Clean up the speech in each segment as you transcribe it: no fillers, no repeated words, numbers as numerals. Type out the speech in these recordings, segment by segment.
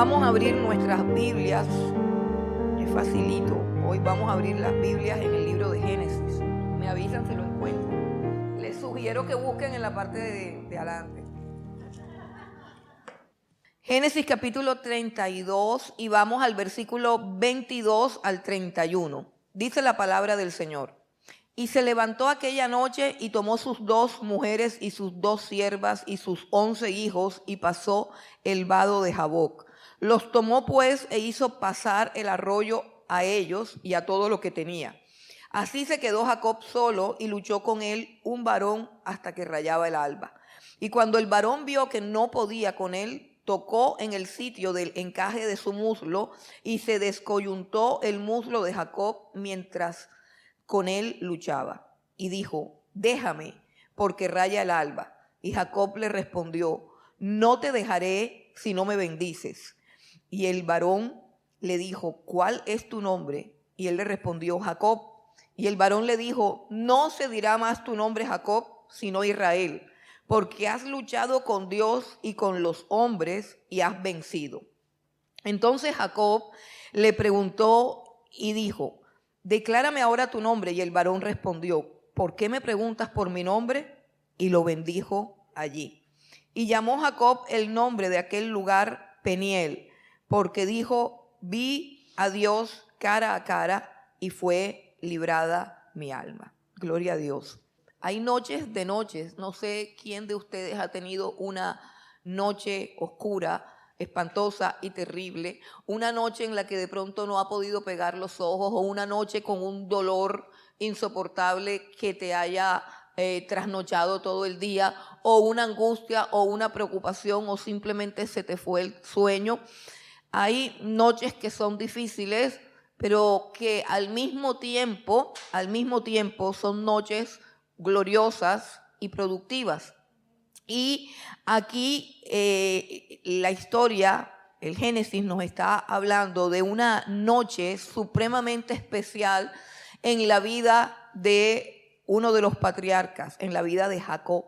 Vamos a abrir nuestras Biblias, es facilito. Hoy vamos a abrir las Biblias en el libro de Génesis. Me avisan si lo encuentran. Les sugiero que busquen en la parte de adelante. Génesis capítulo 32 y vamos al versículo 22 al 31. Dice la palabra del Señor. Y se levantó aquella noche y tomó sus 2 mujeres y sus 2 siervas y sus 11 hijos y pasó el vado de Jaboc. Los tomó pues e hizo pasar el arroyo a ellos y a todo lo que tenía. Así se quedó Jacob solo y luchó con él un varón hasta que rayaba el alba. Y cuando el varón vio que no podía con él, tocó en el sitio del encaje de su muslo y se descoyuntó el muslo de Jacob mientras con él luchaba. Y dijo: déjame, porque raya el alba. Y Jacob le respondió: no te dejaré si no me bendices. Y el varón le dijo: ¿cuál es tu nombre? Y él le respondió: Jacob. Y el varón le dijo: no se dirá más tu nombre Jacob, sino Israel, porque has luchado con Dios y con los hombres y has vencido. Entonces Jacob le preguntó y dijo: declárame ahora tu nombre. Y el varón respondió: ¿por qué me preguntas por mi nombre? Y lo bendijo allí. Y llamó Jacob el nombre de aquel lugar Peniel, porque dijo: vi a Dios cara a cara y fue librada mi alma. Gloria a Dios. Hay noches de noches. No sé quién de ustedes ha tenido una noche oscura, espantosa y terrible, una noche en la que de pronto no ha podido pegar los ojos, o una noche con un dolor insoportable que te haya trasnochado todo el día, o una angustia o una preocupación, o simplemente se te fue el sueño. Hay noches que son difíciles, pero que al mismo tiempo son noches gloriosas y productivas. Y aquí la historia, el Génesis, nos está hablando de una noche supremamente especial en la vida de uno de los patriarcas, en la vida de Jacob.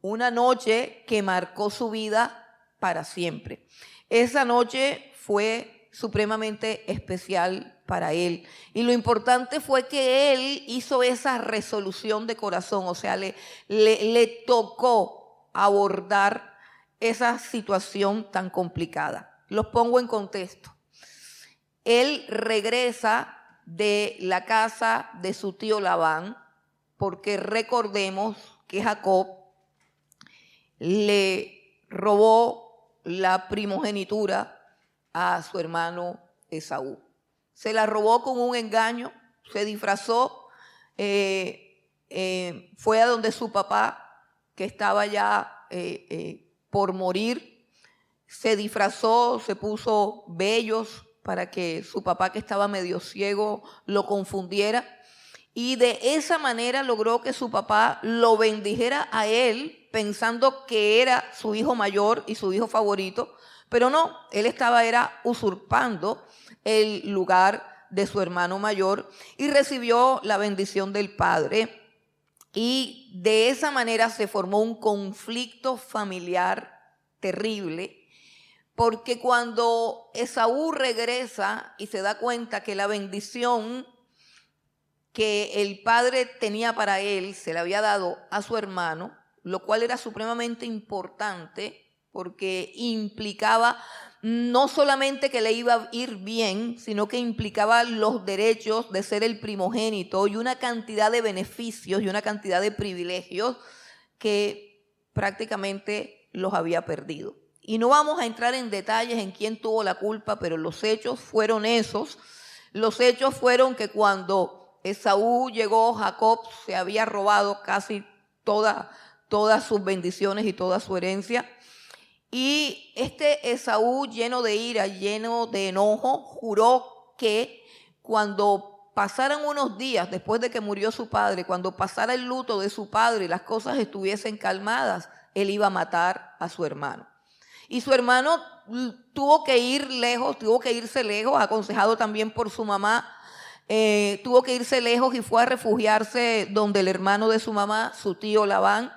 Una noche que marcó su vida para siempre. Esa noche fue supremamente especial para él. Y lo importante fue que él hizo esa resolución de corazón, o sea, le tocó abordar esa situación tan complicada. Los pongo en contexto. Él regresa de la casa de su tío Labán, porque recordemos que Jacob le robó la primogenitura a su hermano Esaú. Se la robó con un engaño, se disfrazó, fue a donde su papá, que estaba ya por morir, se disfrazó, se puso vellos para que su papá, que estaba medio ciego, lo confundiera. Y de esa manera logró que su papá lo bendijera a él, pensando que era su hijo mayor y su hijo favorito. Pero no, él era usurpando el lugar de su hermano mayor y recibió la bendición del padre. Y de esa manera se formó un conflicto familiar terrible, porque cuando Esaú regresa y se da cuenta que la bendición que el padre tenía para él se le había dado a su hermano, lo cual era supremamente importante, porque implicaba no solamente que le iba a ir bien, sino que implicaba los derechos de ser el primogénito y una cantidad de beneficios y una cantidad de privilegios que prácticamente los había perdido. Y no vamos a entrar en detalles en quién tuvo la culpa, pero los hechos fueron esos. Los hechos fueron que cuando Esaú llegó, Jacob se había robado casi todas sus bendiciones y toda su herencia. Y Esaú, lleno de ira, lleno de enojo, juró que cuando pasaran unos días después de que murió su padre, cuando pasara el luto de su padre y las cosas estuviesen calmadas, él iba a matar a su hermano. Y su hermano tuvo que irse lejos, aconsejado también por su mamá, tuvo que irse lejos y fue a refugiarse donde el hermano de su mamá, su tío Labán.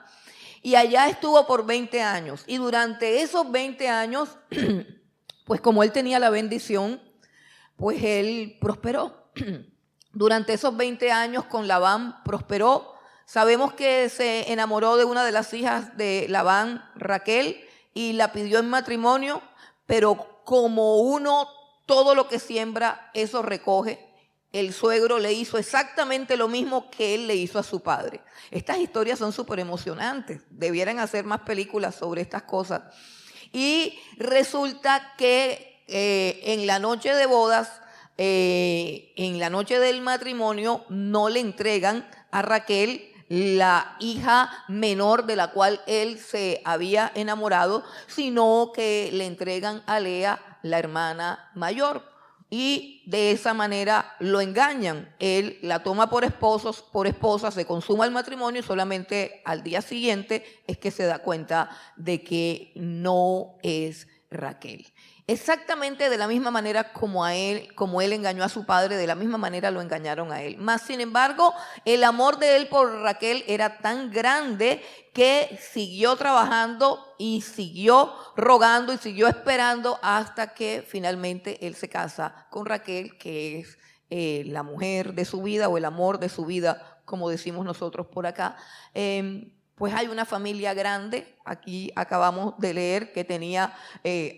Y allá estuvo por 20 años. Y durante esos 20 años, pues como él tenía la bendición, pues él prosperó. Durante esos 20 años con Labán prosperó. Sabemos que se enamoró de una de las hijas de Labán, Raquel, y la pidió en matrimonio, pero como uno todo lo que siembra, eso recoge, el suegro le hizo exactamente lo mismo que él le hizo a su padre. Estas historias son súper emocionantes, debieran hacer más películas sobre estas cosas. Y resulta que en la noche de bodas, en la noche del matrimonio, no le entregan a Raquel, la hija menor de la cual él se había enamorado, sino que le entregan a Lea, la hermana mayor, y de esa manera lo engañan. Él la toma por esposa, se consuma el matrimonio y solamente al día siguiente es que se da cuenta de que no es Raquel. Exactamente de la misma manera como él engañó a su padre, de la misma manera lo engañaron a él. Mas, sin embargo, el amor de él por Raquel era tan grande que siguió trabajando y siguió rogando y siguió esperando hasta que finalmente él se casa con Raquel, que es la mujer de su vida o el amor de su vida, como decimos nosotros por acá. Pues hay una familia grande. Aquí acabamos de leer que tenía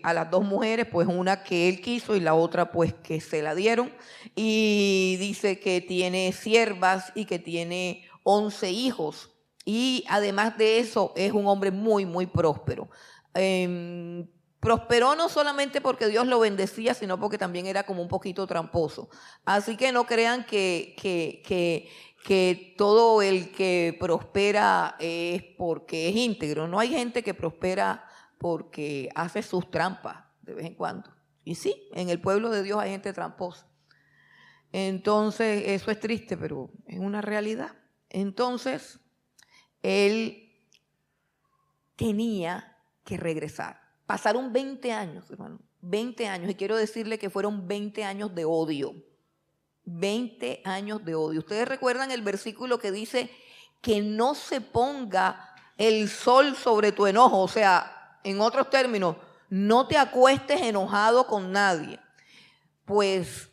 a las dos mujeres, pues una que él quiso y la otra pues que se la dieron. Y dice que tiene siervas y que tiene 11 hijos. Y además de eso es un hombre muy, muy próspero. Prosperó no solamente porque Dios lo bendecía, sino porque también era como un poquito tramposo. Así que no crean que todo el que prospera es porque es íntegro. No hay gente que prospera porque hace sus trampas de vez en cuando. Y sí, en el pueblo de Dios hay gente tramposa. Entonces, eso es triste, pero es una realidad. Entonces, él tenía que regresar. Pasaron 20 años, hermano, 20 años. Y quiero decirle que fueron 20 años de odio. 20 años de odio. Ustedes recuerdan el versículo que dice que no se ponga el sol sobre tu enojo. O sea, en otros términos, no te acuestes enojado con nadie. Pues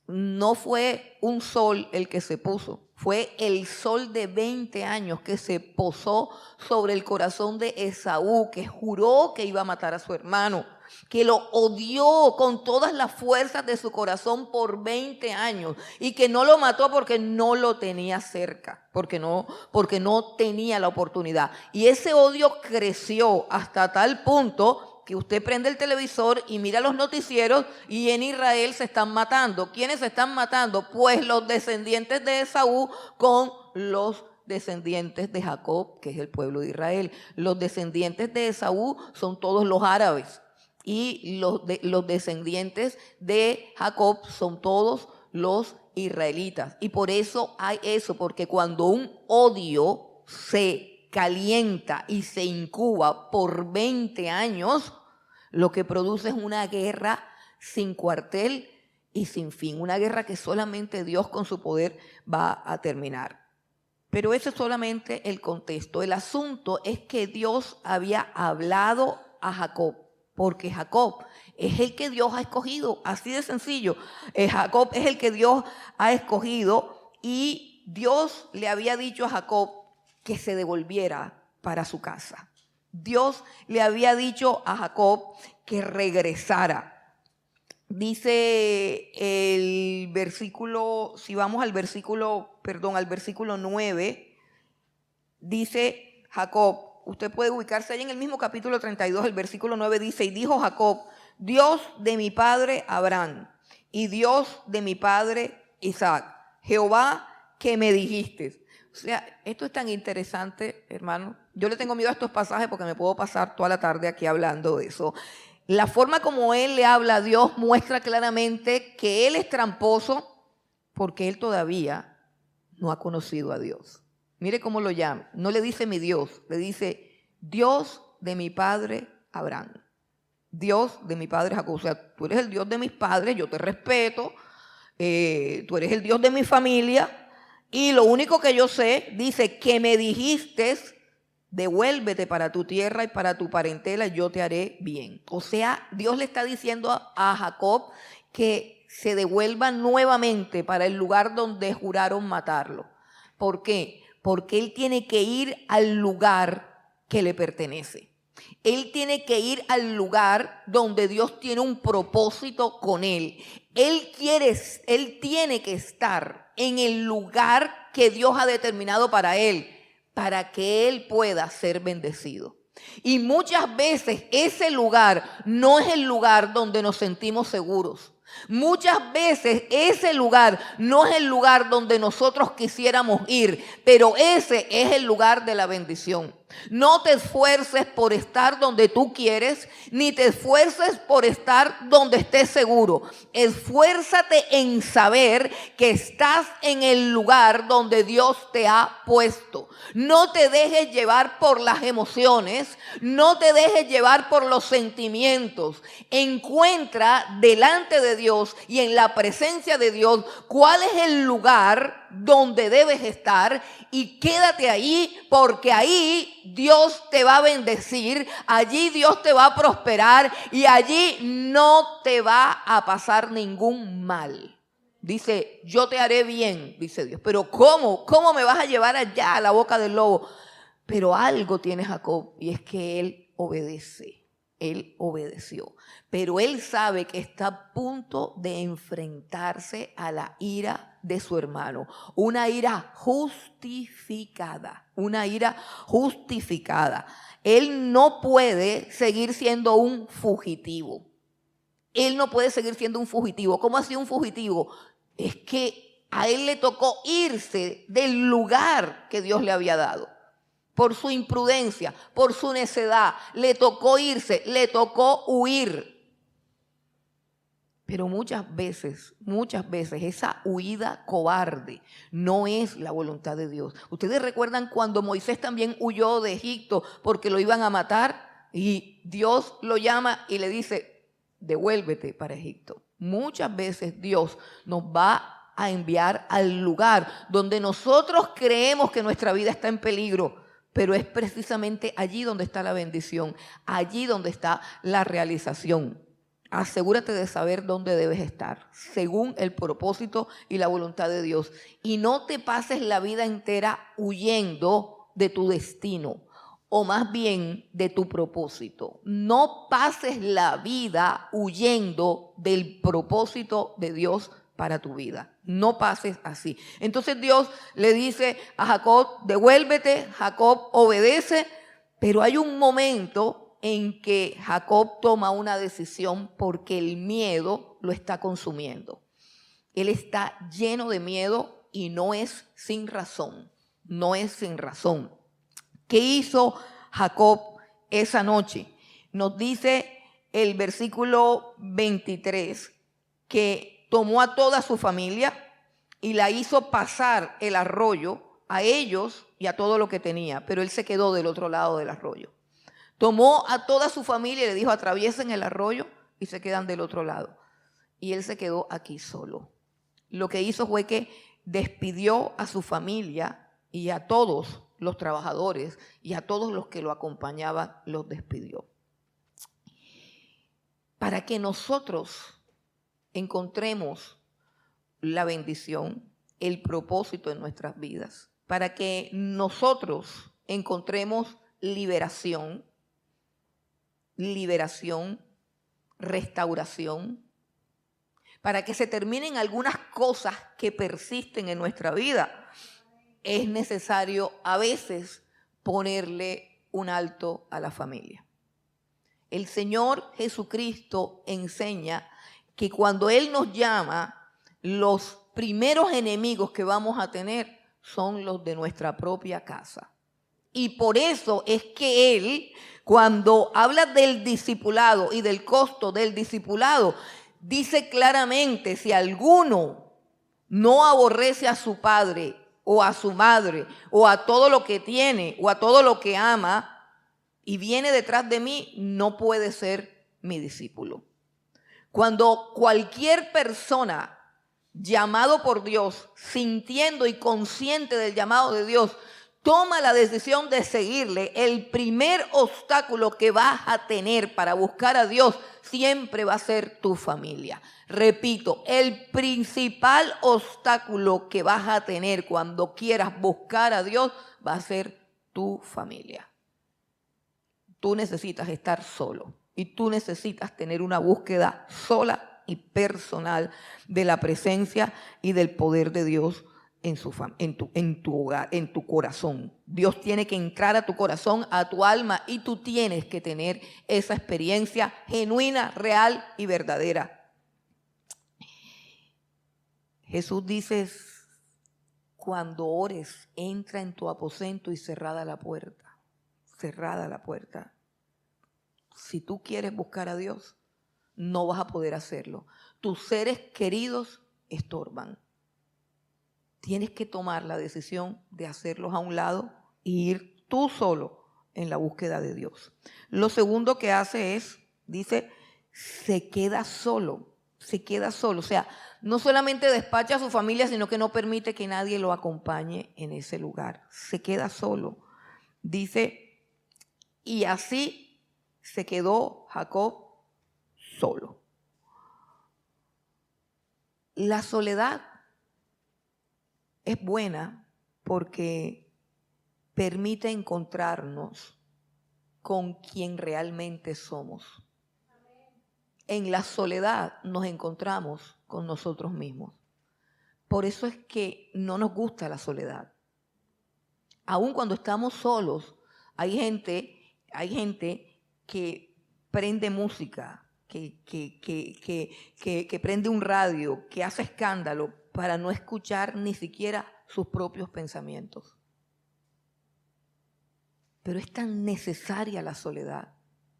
no fue un sol el que se puso, fue el sol de 20 años que se posó sobre el corazón de Esaú, que juró que iba a matar a su hermano, que lo odió con todas las fuerzas de su corazón por 20 años y que no lo mató porque no lo tenía cerca, porque no tenía la oportunidad. Y ese odio creció hasta tal punto que usted prende el televisor y mira los noticieros y en Israel se están matando. ¿Quiénes se están matando? Pues los descendientes de Esaú con los descendientes de Jacob, que es el pueblo de Israel. Los descendientes de Esaú son todos los árabes y los descendientes de Jacob son todos los israelitas. Y por eso hay eso, porque cuando un odio se calienta y se incuba por 20 años, lo que produce es una guerra sin cuartel y sin fin, una guerra que solamente Dios con su poder va a terminar. Pero ese es solamente el contexto. El asunto es que Dios había hablado a Jacob, porque Jacob es el que Dios ha escogido, así de sencillo. Jacob es el que Dios ha escogido y Dios le había dicho a Jacob que se devolviera para su casa. Dios le había dicho a Jacob que regresara. Dice el versículo, si vamos al versículo 9, dice Jacob, usted puede ubicarse ahí en el mismo capítulo 32, el versículo 9 dice, y dijo Jacob, Dios de mi padre Abraham y Dios de mi padre Isaac, Jehová que me dijiste. O sea, esto es tan interesante, hermano. Yo le tengo miedo a estos pasajes porque me puedo pasar toda la tarde aquí hablando de eso. La forma como él le habla a Dios muestra claramente que él es tramposo porque él todavía no ha conocido a Dios. Mire cómo lo llama. No le dice mi Dios, le dice Dios de mi padre Abraham. Dios de mi padre Jacob. O sea, tú eres el Dios de mis padres, yo te respeto, tú eres el Dios de mi familia. Y lo único que yo sé, dice, que me dijiste devuélvete para tu tierra y para tu parentela, yo te haré bien. O sea, Dios le está diciendo a Jacob que se devuelva nuevamente para el lugar donde juraron matarlo. ¿Por qué? Porque él tiene que ir al lugar que le pertenece. Él tiene que ir al lugar donde Dios tiene un propósito con él. Él tiene que estar en el lugar que Dios ha determinado para él, para que él pueda ser bendecido. Y muchas veces ese lugar no es el lugar donde nos sentimos seguros. Muchas veces ese lugar no es el lugar donde nosotros quisiéramos ir, pero ese es el lugar de la bendición. No te esfuerces por estar donde tú quieres, ni te esfuerces por estar donde estés seguro. Esfuérzate en saber que estás en el lugar donde Dios te ha puesto. No te dejes llevar por las emociones, no te dejes llevar por los sentimientos. Encuentra delante de Dios y en la presencia de Dios cuál es el lugar donde debes estar y quédate ahí, porque ahí Dios te va a bendecir, allí Dios te va a prosperar y allí no te va a pasar ningún mal. Dice, yo te haré bien, dice Dios. Pero ¿cómo? ¿Cómo me vas a llevar allá a la boca del lobo? Pero algo tiene Jacob y es que él obedece. Él obedeció, pero él sabe que está a punto de enfrentarse a la ira de su hermano. Una ira justificada, una ira justificada. Él no puede seguir siendo un fugitivo. Él no puede seguir siendo un fugitivo. ¿Cómo así un fugitivo? Es que a él le tocó irse del lugar que Dios le había dado. Por su imprudencia, por su necedad, le tocó irse, le tocó huir. Pero muchas veces, esa huida cobarde no es la voluntad de Dios. Ustedes recuerdan cuando Moisés también huyó de Egipto porque lo iban a matar y Dios lo llama y le dice, devuélvete para Egipto. Muchas veces Dios nos va a enviar al lugar donde nosotros creemos que nuestra vida está en peligro. Pero es precisamente allí donde está la bendición, allí donde está la realización. Asegúrate de saber dónde debes estar, según el propósito y la voluntad de Dios. Y no te pases la vida entera huyendo de tu destino, o más bien de tu propósito. No pases la vida huyendo del propósito de Dios para tu vida. No pases así. Entonces Dios le dice a Jacob, devuélvete. Jacob obedece, pero hay un momento en que Jacob toma una decisión porque el miedo lo está consumiendo. Él está lleno de miedo y no es sin razón. No es sin razón. ¿Qué hizo Jacob esa noche? Nos dice el versículo 23 que tomó a toda su familia y la hizo pasar el arroyo a ellos y a todo lo que tenía, pero él se quedó del otro lado del arroyo. Tomó a toda su familia y le dijo, atraviesen el arroyo y se quedan del otro lado. Y él se quedó aquí solo. Lo que hizo fue que despidió a su familia y a todos los trabajadores y a todos los que lo acompañaban, los despidió. Para que nosotros encontremos la bendición, el propósito en nuestras vidas, para que nosotros encontremos liberación, restauración, para que se terminen algunas cosas que persisten en nuestra vida, es necesario a veces ponerle un alto a la familia. El Señor Jesucristo enseña que cuando Él nos llama, los primeros enemigos que vamos a tener son los de nuestra propia casa. Y por eso es que Él, cuando habla del discipulado y del costo del discipulado, dice claramente, si alguno no aborrece a su padre o a su madre o a todo lo que tiene o a todo lo que ama y viene detrás de mí, no puede ser mi discípulo. Cuando cualquier persona llamado por Dios, sintiendo y consciente del llamado de Dios, toma la decisión de seguirle, el primer obstáculo que vas a tener para buscar a Dios siempre va a ser tu familia. Repito, el principal obstáculo que vas a tener cuando quieras buscar a Dios va a ser tu familia. Tú necesitas estar solo y tú necesitas tener una búsqueda sola y personal de la presencia y del poder de Dios en tu hogar, en tu corazón. Dios tiene que entrar a tu corazón, a tu alma, y tú tienes que tener esa experiencia genuina, real y verdadera. Jesús dice, cuando ores, entra en tu aposento y cerrada la puerta. Cerrada la puerta. Si tú quieres buscar a Dios, no vas a poder hacerlo. Tus seres queridos estorban. Tienes que tomar la decisión de hacerlos a un lado e ir tú solo en la búsqueda de Dios. Lo segundo que hace es, dice, se queda solo. Se queda solo. O sea, no solamente despacha a su familia, sino que no permite que nadie lo acompañe en ese lugar. Se queda solo. Dice, y así se quedó Jacob solo. La soledad es buena porque permite encontrarnos con quien realmente somos. En la soledad nos encontramos con nosotros mismos. Por eso es que no nos gusta la soledad. Aun cuando estamos solos, hay gente que prende música, que prende un radio, que hace escándalo para no escuchar ni siquiera sus propios pensamientos. Pero es tan necesaria la soledad.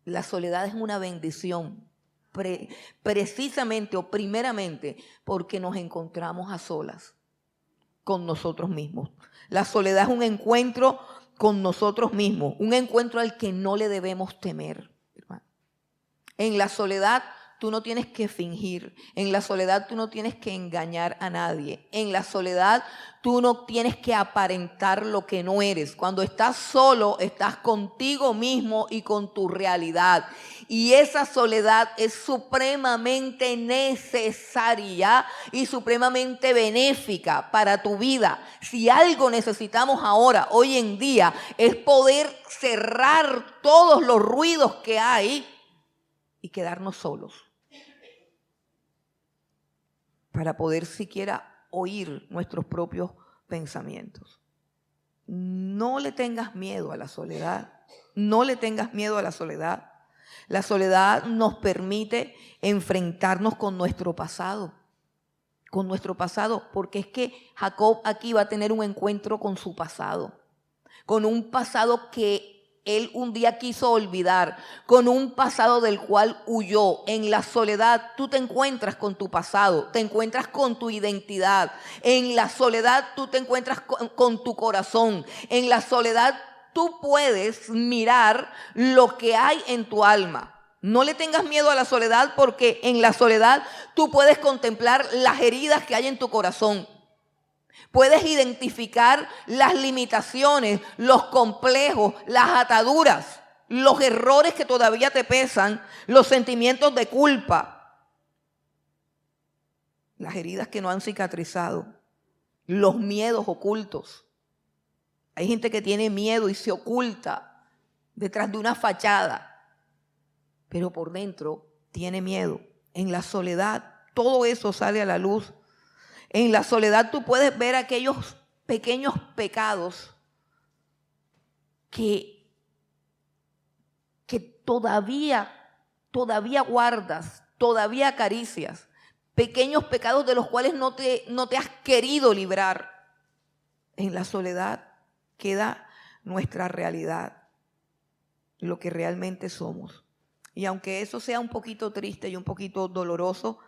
La soledad es una bendición, precisamente o primeramente porque nos encontramos a solas con nosotros mismos. La soledad es un encuentro con nosotros mismos, un encuentro al que no le debemos temer, hermano. En la soledad tú no tienes que fingir. En la soledad tú no tienes que engañar a nadie. En la soledad tú no tienes que aparentar lo que no eres. Cuando estás solo, estás contigo mismo y con tu realidad. Y esa soledad es supremamente necesaria y supremamente benéfica para tu vida. Si algo necesitamos ahora, hoy en día, es poder cerrar todos los ruidos que hay y quedarnos solos, para poder siquiera oír nuestros propios pensamientos. No le tengas miedo a la soledad. No le tengas miedo a la soledad. La soledad nos permite enfrentarnos con nuestro pasado. Con nuestro pasado, porque es que Jacob aquí va a tener un encuentro con su pasado. Con un pasado que él un día quiso olvidar, con un pasado del cual huyó. En la soledad tú te encuentras con tu pasado, te encuentras con tu identidad. En la soledad tú te encuentras con tu corazón. En la soledad tú puedes mirar lo que hay en tu alma. No le tengas miedo a la soledad, porque en la soledad tú puedes contemplar las heridas que hay en tu corazón. Puedes identificar las limitaciones, los complejos, las ataduras, los errores que todavía te pesan, los sentimientos de culpa, las heridas que no han cicatrizado, los miedos ocultos. Hay gente que tiene miedo y se oculta detrás de una fachada, pero por dentro tiene miedo. En la soledad todo eso sale a la luz. En la soledad tú puedes ver aquellos pequeños pecados que todavía guardas, todavía acaricias. Pequeños pecados de los cuales no te has querido librar. En la soledad queda nuestra realidad, lo que realmente somos. Y aunque eso sea un poquito triste y un poquito doloroso,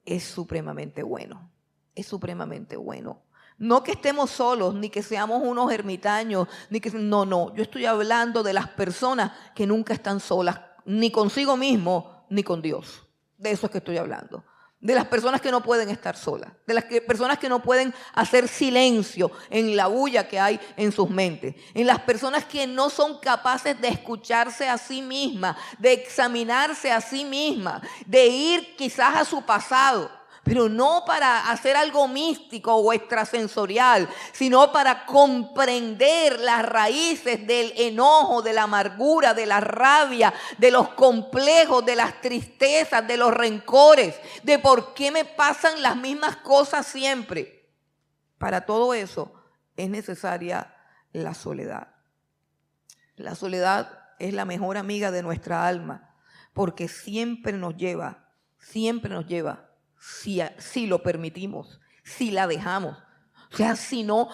es supremamente bueno. Es supremamente bueno. No que estemos solos, ni que seamos unos ermitaños, no. Yo estoy hablando de las personas que nunca están solas, ni consigo mismo, ni con Dios. De eso es que estoy hablando. de las personas que no pueden estar solas, de las personas que no pueden hacer silencio en la bulla que hay en sus mentes, en las personas que no son capaces de escucharse a sí mismas, de examinarse a sí mismas, de ir quizás a su pasado, pero no para hacer algo místico o extrasensorial, sino para comprender las raíces del enojo, de la amargura, de la rabia, de los complejos, de las tristezas, de los rencores, de por qué me pasan las mismas cosas siempre. Para todo eso es necesaria la soledad. La soledad es la mejor amiga de nuestra alma, porque siempre nos lleva, si lo permitimos, si la dejamos. O sea, si no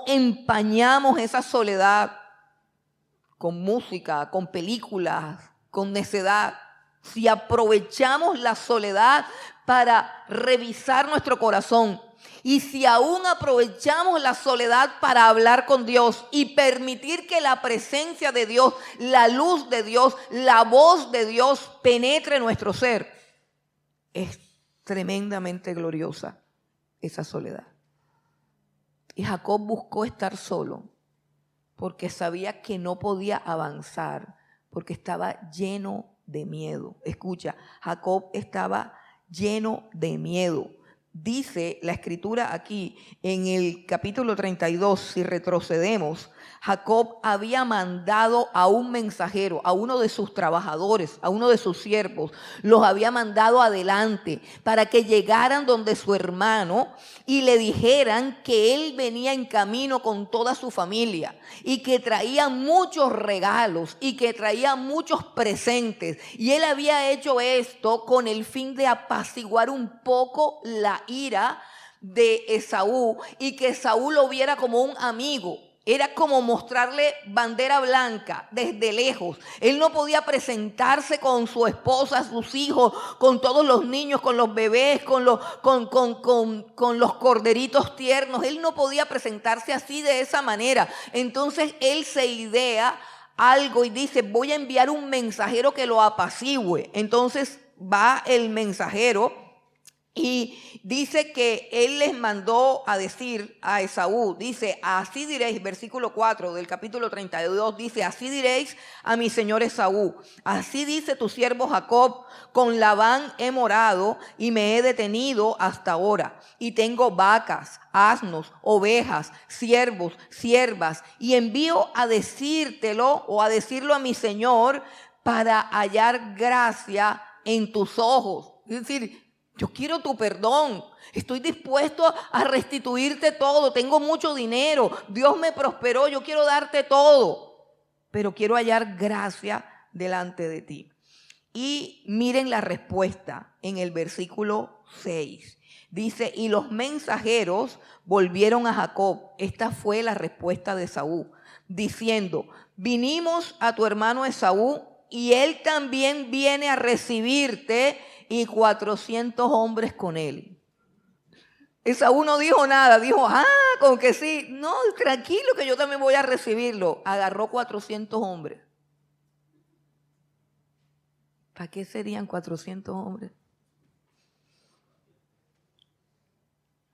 empañamos esa soledad con música, con películas, con necedad, si aprovechamos la soledad para revisar nuestro corazón, y si aún aprovechamos la soledad para hablar con Dios y permitir que la presencia de Dios, la luz de Dios, la voz de Dios penetre nuestro ser, es tremendamente gloriosa esa soledad. Y Jacob buscó estar solo porque sabía que no podía avanzar, porque estaba lleno de miedo. Escucha, Jacob estaba lleno de miedo. Dice la escritura aquí en el capítulo 32, si retrocedemos, Jacob había mandado a un mensajero, a uno de sus trabajadores, a uno de sus siervos, los había mandado adelante para que llegaran donde su hermano y le dijeran que él venía en camino con toda su familia y que traía muchos regalos y que traía muchos presentes. Y él había hecho esto con el fin de apaciguar un poco la ira de Esaú y que Esaú lo viera como un amigo. Era como mostrarle bandera blanca desde lejos. Él no podía presentarse con su esposa, sus hijos, con todos los niños, con los bebés, con los corderitos tiernos. Él no podía presentarse así de esa manera. Entonces él se idea algo y dice, voy a enviar un mensajero que lo apacigüe. Entonces va el mensajero y dice que él les mandó a decir a Esaú, dice, así diréis, versículo 4 del capítulo 32, dice, así diréis a mi señor Esaú, así dice tu siervo Jacob, con Labán he morado y me he detenido hasta ahora, y tengo vacas, asnos, ovejas, siervos, siervas, y envío a decírtelo o a decirlo a mi señor para hallar gracia en tus ojos. Es decir, yo quiero tu perdón, estoy dispuesto a restituirte todo, tengo mucho dinero, Dios me prosperó, yo quiero darte todo, pero quiero hallar gracia delante de ti. Y miren la respuesta en el versículo 6. Dice, y los mensajeros volvieron a Jacob. Esta fue la respuesta de Esaú, diciendo, vinimos a tu hermano Esaú y él también viene a recibirte y 400 hombres con él. Esaú no dijo nada, dijo, con que sí. No, tranquilo que yo también voy a recibirlo. Agarró 400 hombres. ¿Para qué serían 400 hombres?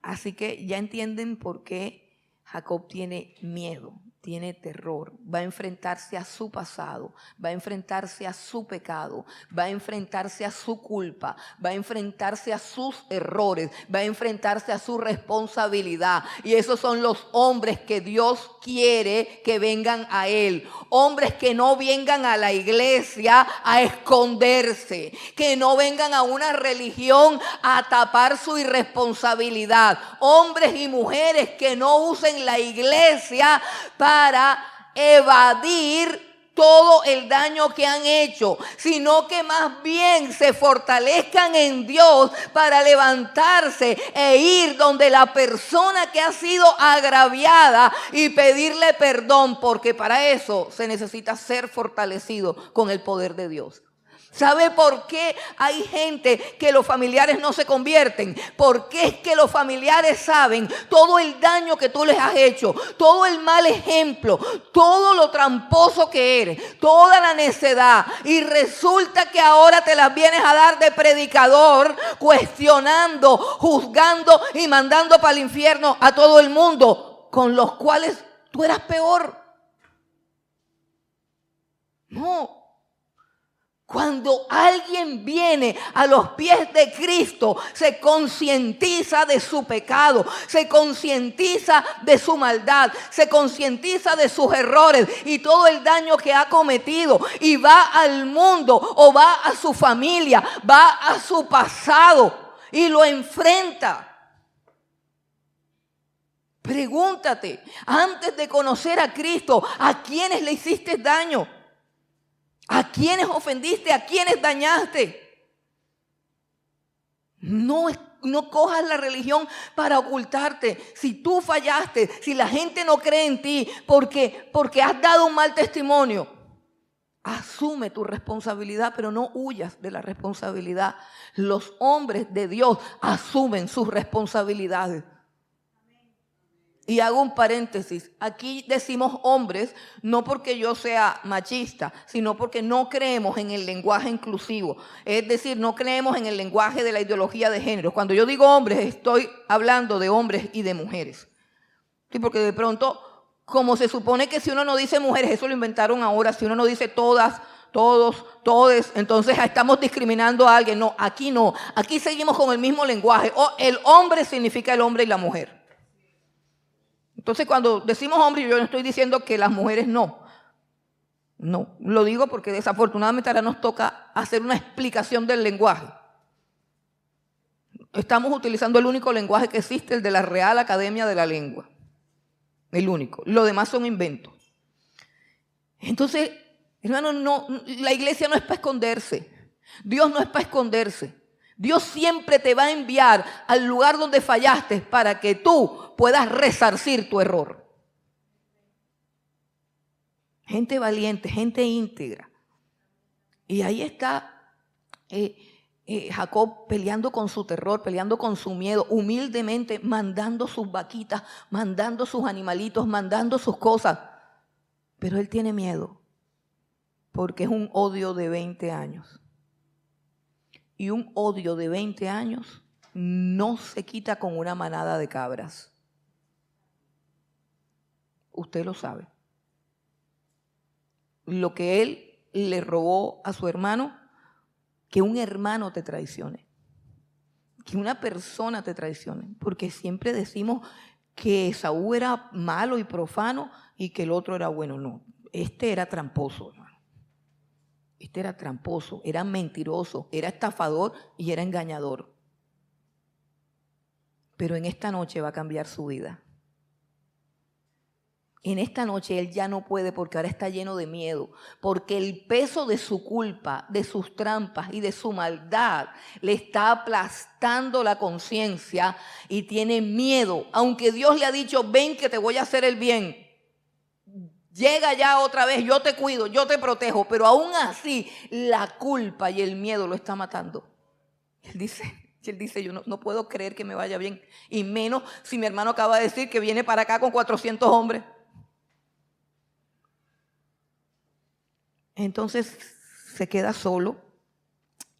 Así que ya entienden por qué Jacob tiene miedo, tiene terror, va a enfrentarse a su pasado, va a enfrentarse a su pecado, va a enfrentarse a su culpa, va a enfrentarse a sus errores, va a enfrentarse a su responsabilidad. Y esos son los hombres que Dios quiere que vengan a Él. Hombres que no vengan a la iglesia a esconderse, que no vengan a una religión a tapar su irresponsabilidad. Hombres y mujeres que no usen la iglesia para evadir todo el daño que han hecho, sino que más bien se fortalezcan en Dios para levantarse e ir donde la persona que ha sido agraviada y pedirle perdón, porque para eso se necesita ser fortalecido con el poder de Dios. ¿Sabe por qué hay gente que los familiares no se convierten? Porque es que los familiares saben todo el daño que tú les has hecho, todo el mal ejemplo, todo lo tramposo que eres, toda la necedad. Y resulta que ahora te las vienes a dar de predicador, cuestionando, juzgando y mandando para el infierno a todo el mundo, con los cuales tú eras peor. No. Cuando alguien viene a los pies de Cristo, se concientiza de su pecado, se concientiza de su maldad, se concientiza de sus errores y todo el daño que ha cometido, y va al mundo o va a su familia, va a su pasado y lo enfrenta. Pregúntate, antes de conocer a Cristo, ¿a quiénes le hiciste daño? ¿A quiénes ofendiste? ¿A quiénes dañaste? No cojas la religión para ocultarte. Si tú fallaste, si la gente no cree en ti porque has dado un mal testimonio, asume tu responsabilidad, pero no huyas de la responsabilidad. Los hombres de Dios asumen sus responsabilidades. Y hago un paréntesis, aquí decimos hombres no porque yo sea machista, sino porque no creemos en el lenguaje inclusivo. Es decir, no creemos en el lenguaje de la ideología de género. Cuando yo digo hombres, estoy hablando de hombres y de mujeres. Sí, porque de pronto, como se supone que si uno no dice mujeres, eso lo inventaron ahora, si uno no dice todas, todos, todes, entonces estamos discriminando a alguien. No, aquí seguimos con el mismo lenguaje. El hombre significa el hombre y la mujer. Entonces, cuando decimos hombre, yo no estoy diciendo que las mujeres no. No, lo digo porque desafortunadamente ahora nos toca hacer una explicación del lenguaje. Estamos utilizando el único lenguaje que existe, el de la Real Academia de la Lengua. El único. Lo demás son inventos. Entonces, hermano, la iglesia no es para esconderse. Dios no es para esconderse. Dios siempre te va a enviar al lugar donde fallaste para que tú puedas resarcir tu error. Gente valiente, gente íntegra. Y ahí está Jacob peleando con su terror, peleando con su miedo, humildemente mandando sus vaquitas, mandando sus animalitos, mandando sus cosas. Pero él tiene miedo porque es un odio de 20 años. Y un odio de 20 años no se quita con una manada de cabras. Usted lo sabe. Lo que él le robó a su hermano, que un hermano te traicione, que una persona te traicione, porque siempre decimos que Esaú era malo y profano y que el otro era bueno. No, este era tramposo, hermano. Este era tramposo, era mentiroso, era estafador y era engañador. Pero en esta noche va a cambiar su vida. En esta noche él ya no puede porque ahora está lleno de miedo, porque el peso de su culpa, de sus trampas y de su maldad le está aplastando la conciencia y tiene miedo. Aunque Dios le ha dicho, ven que te voy a hacer el bien, llega ya otra vez, yo te cuido, yo te protejo, pero aún así la culpa y el miedo lo está matando. Él dice, yo no puedo creer que me vaya bien, y menos si mi hermano acaba de decir que viene para acá con 400 hombres. Entonces se queda solo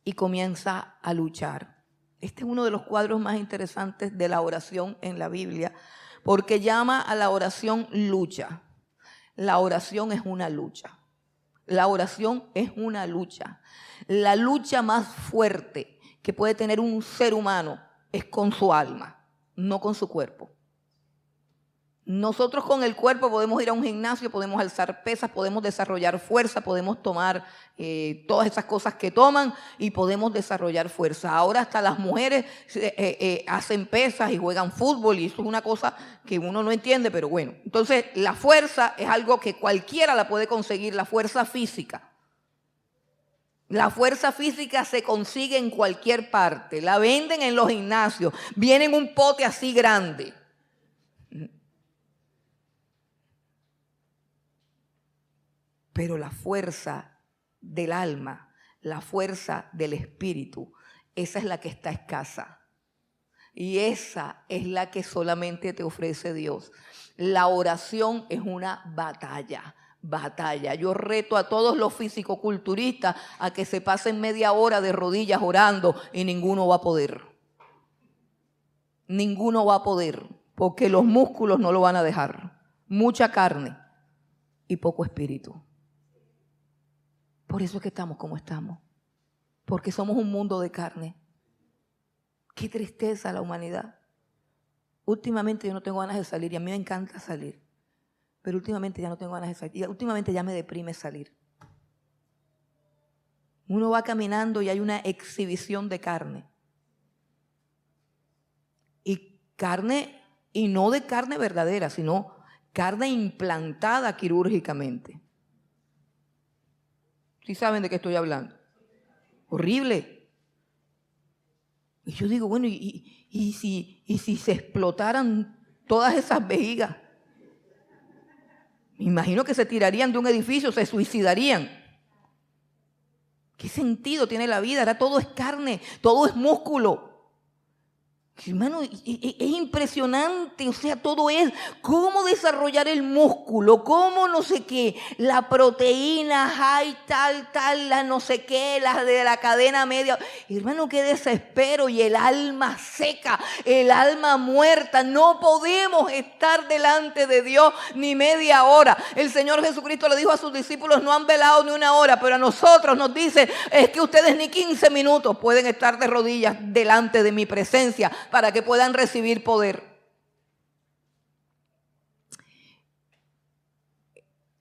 y comienza a luchar. Este es uno de los cuadros más interesantes de la oración en la Biblia, porque llama a la oración lucha. La oración es una lucha. La oración es una lucha. La lucha más fuerte que puede tener un ser humano es con su alma, no con su cuerpo. Nosotros con el cuerpo podemos ir a un gimnasio, podemos alzar pesas, podemos desarrollar fuerza, podemos tomar todas esas cosas que toman y podemos desarrollar fuerza. Ahora hasta las mujeres hacen pesas y juegan fútbol, y eso es una cosa que uno no entiende, pero bueno. Entonces la fuerza es algo que cualquiera la puede conseguir, la fuerza física. La fuerza física se consigue en cualquier parte, la venden en los gimnasios, viene en un pote así grande. Pero la fuerza del alma, la fuerza del Espíritu, esa es la que está escasa. Y esa es la que solamente te ofrece Dios. La oración es una batalla. Yo reto a todos los fisicoculturistas a que se pasen media hora de rodillas orando y ninguno va a poder. Ninguno va a poder, porque los músculos no lo van a dejar. Mucha carne y poco espíritu. Por eso es que estamos como estamos. Porque somos un mundo de carne. Qué tristeza la humanidad. Últimamente yo no tengo ganas de salir y a mí me encanta salir. Pero últimamente ya no tengo ganas de salir. Y últimamente ya me deprime salir. Uno va caminando y hay una exhibición de carne. Y carne, y no de carne verdadera, sino carne implantada quirúrgicamente. ¿Sí saben de qué estoy hablando? Horrible. Y yo digo, bueno, ¿y si se explotaran todas esas vejigas? Me imagino que se tirarían de un edificio, se suicidarían. ¿Qué sentido tiene la vida? Ahora todo es carne, todo es músculo. Hermano, es impresionante, o sea, todo es cómo desarrollar el músculo, cómo no sé qué, la proteína, hay tal, la no sé qué, las de la cadena media. Hermano, qué desespero, y el alma seca, el alma muerta. No podemos estar delante de Dios ni media hora. El Señor Jesucristo le dijo a sus discípulos, no han velado ni una hora, pero a nosotros nos dice, es que ustedes ni 15 minutos pueden estar de rodillas delante de mi presencia para que puedan recibir poder.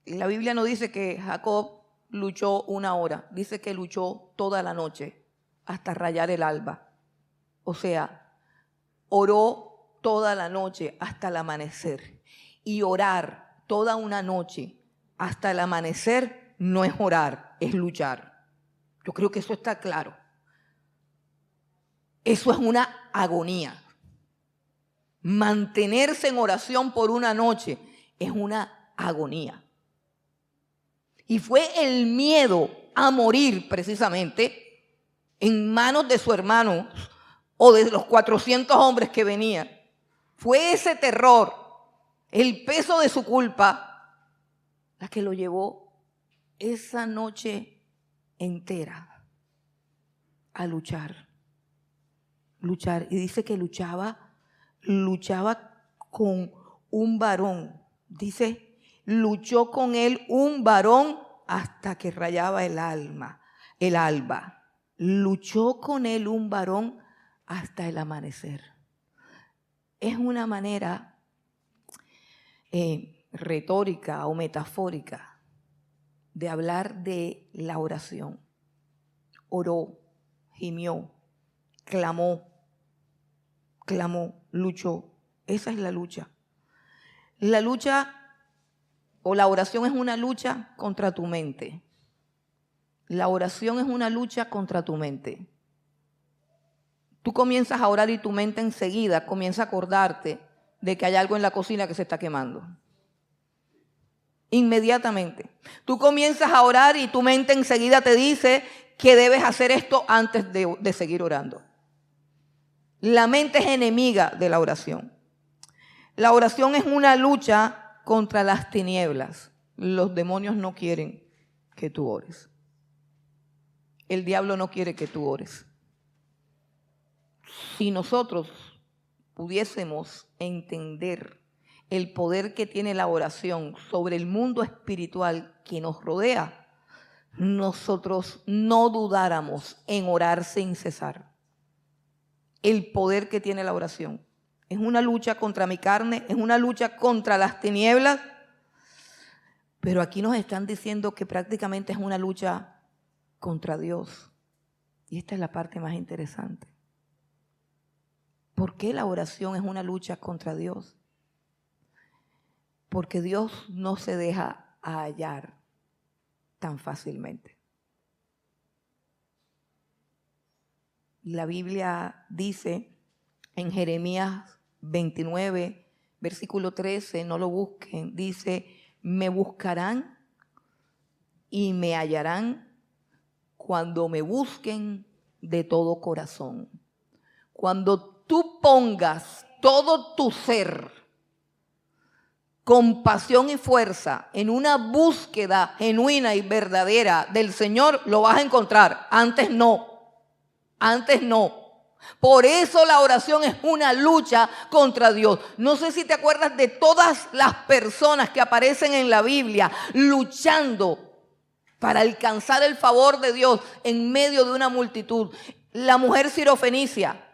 La Biblia no dice que Jacob luchó una hora, dice que luchó toda la noche hasta rayar el alba. O sea, oró toda la noche hasta el amanecer. Y orar toda una noche hasta el amanecer no es orar, es luchar. Yo creo que eso está claro. Eso es una agonía. Mantenerse en oración por una noche es una agonía. Y fue el miedo a morir precisamente en manos de su hermano o de los 400 hombres que venían. Fue ese terror, el peso de su culpa, la que lo llevó esa noche entera a luchar. Y dice que luchaba con un varón. Dice, luchó con él un varón hasta que rayaba el alba. Luchó con él un varón hasta el amanecer. Es una manera retórica o metafórica de hablar de la oración. Oró, gimió, clamó, luchó. Esa es la lucha. La lucha o la oración es una lucha contra tu mente. La oración es una lucha contra tu mente. Tú comienzas a orar y tu mente enseguida comienza a acordarte de que hay algo en la cocina que se está quemando. Inmediatamente. Tú comienzas a orar y tu mente enseguida te dice que debes hacer esto antes de seguir orando. La mente es enemiga de la oración. La oración es una lucha contra las tinieblas. Los demonios no quieren que tú ores. El diablo no quiere que tú ores. Si nosotros pudiésemos entender el poder que tiene la oración sobre el mundo espiritual que nos rodea, nosotros no dudáramos en orar sin cesar. El poder que tiene la oración. Es una lucha contra mi carne, es una lucha contra las tinieblas, pero aquí nos están diciendo que prácticamente es una lucha contra Dios. Y esta es la parte más interesante. ¿Por qué la oración es una lucha contra Dios? Porque Dios no se deja hallar tan fácilmente. La Biblia dice en Jeremías 29, versículo 13, no lo busquen, dice, me buscarán y me hallarán cuando me busquen de todo corazón. Cuando tú pongas todo tu ser, con pasión y fuerza, en una búsqueda genuina y verdadera del Señor, lo vas a encontrar. Antes no. Por eso la oración es una lucha contra Dios. No sé si te acuerdas de todas las personas que aparecen en la Biblia luchando para alcanzar el favor de Dios en medio de una multitud. La mujer sirofenicia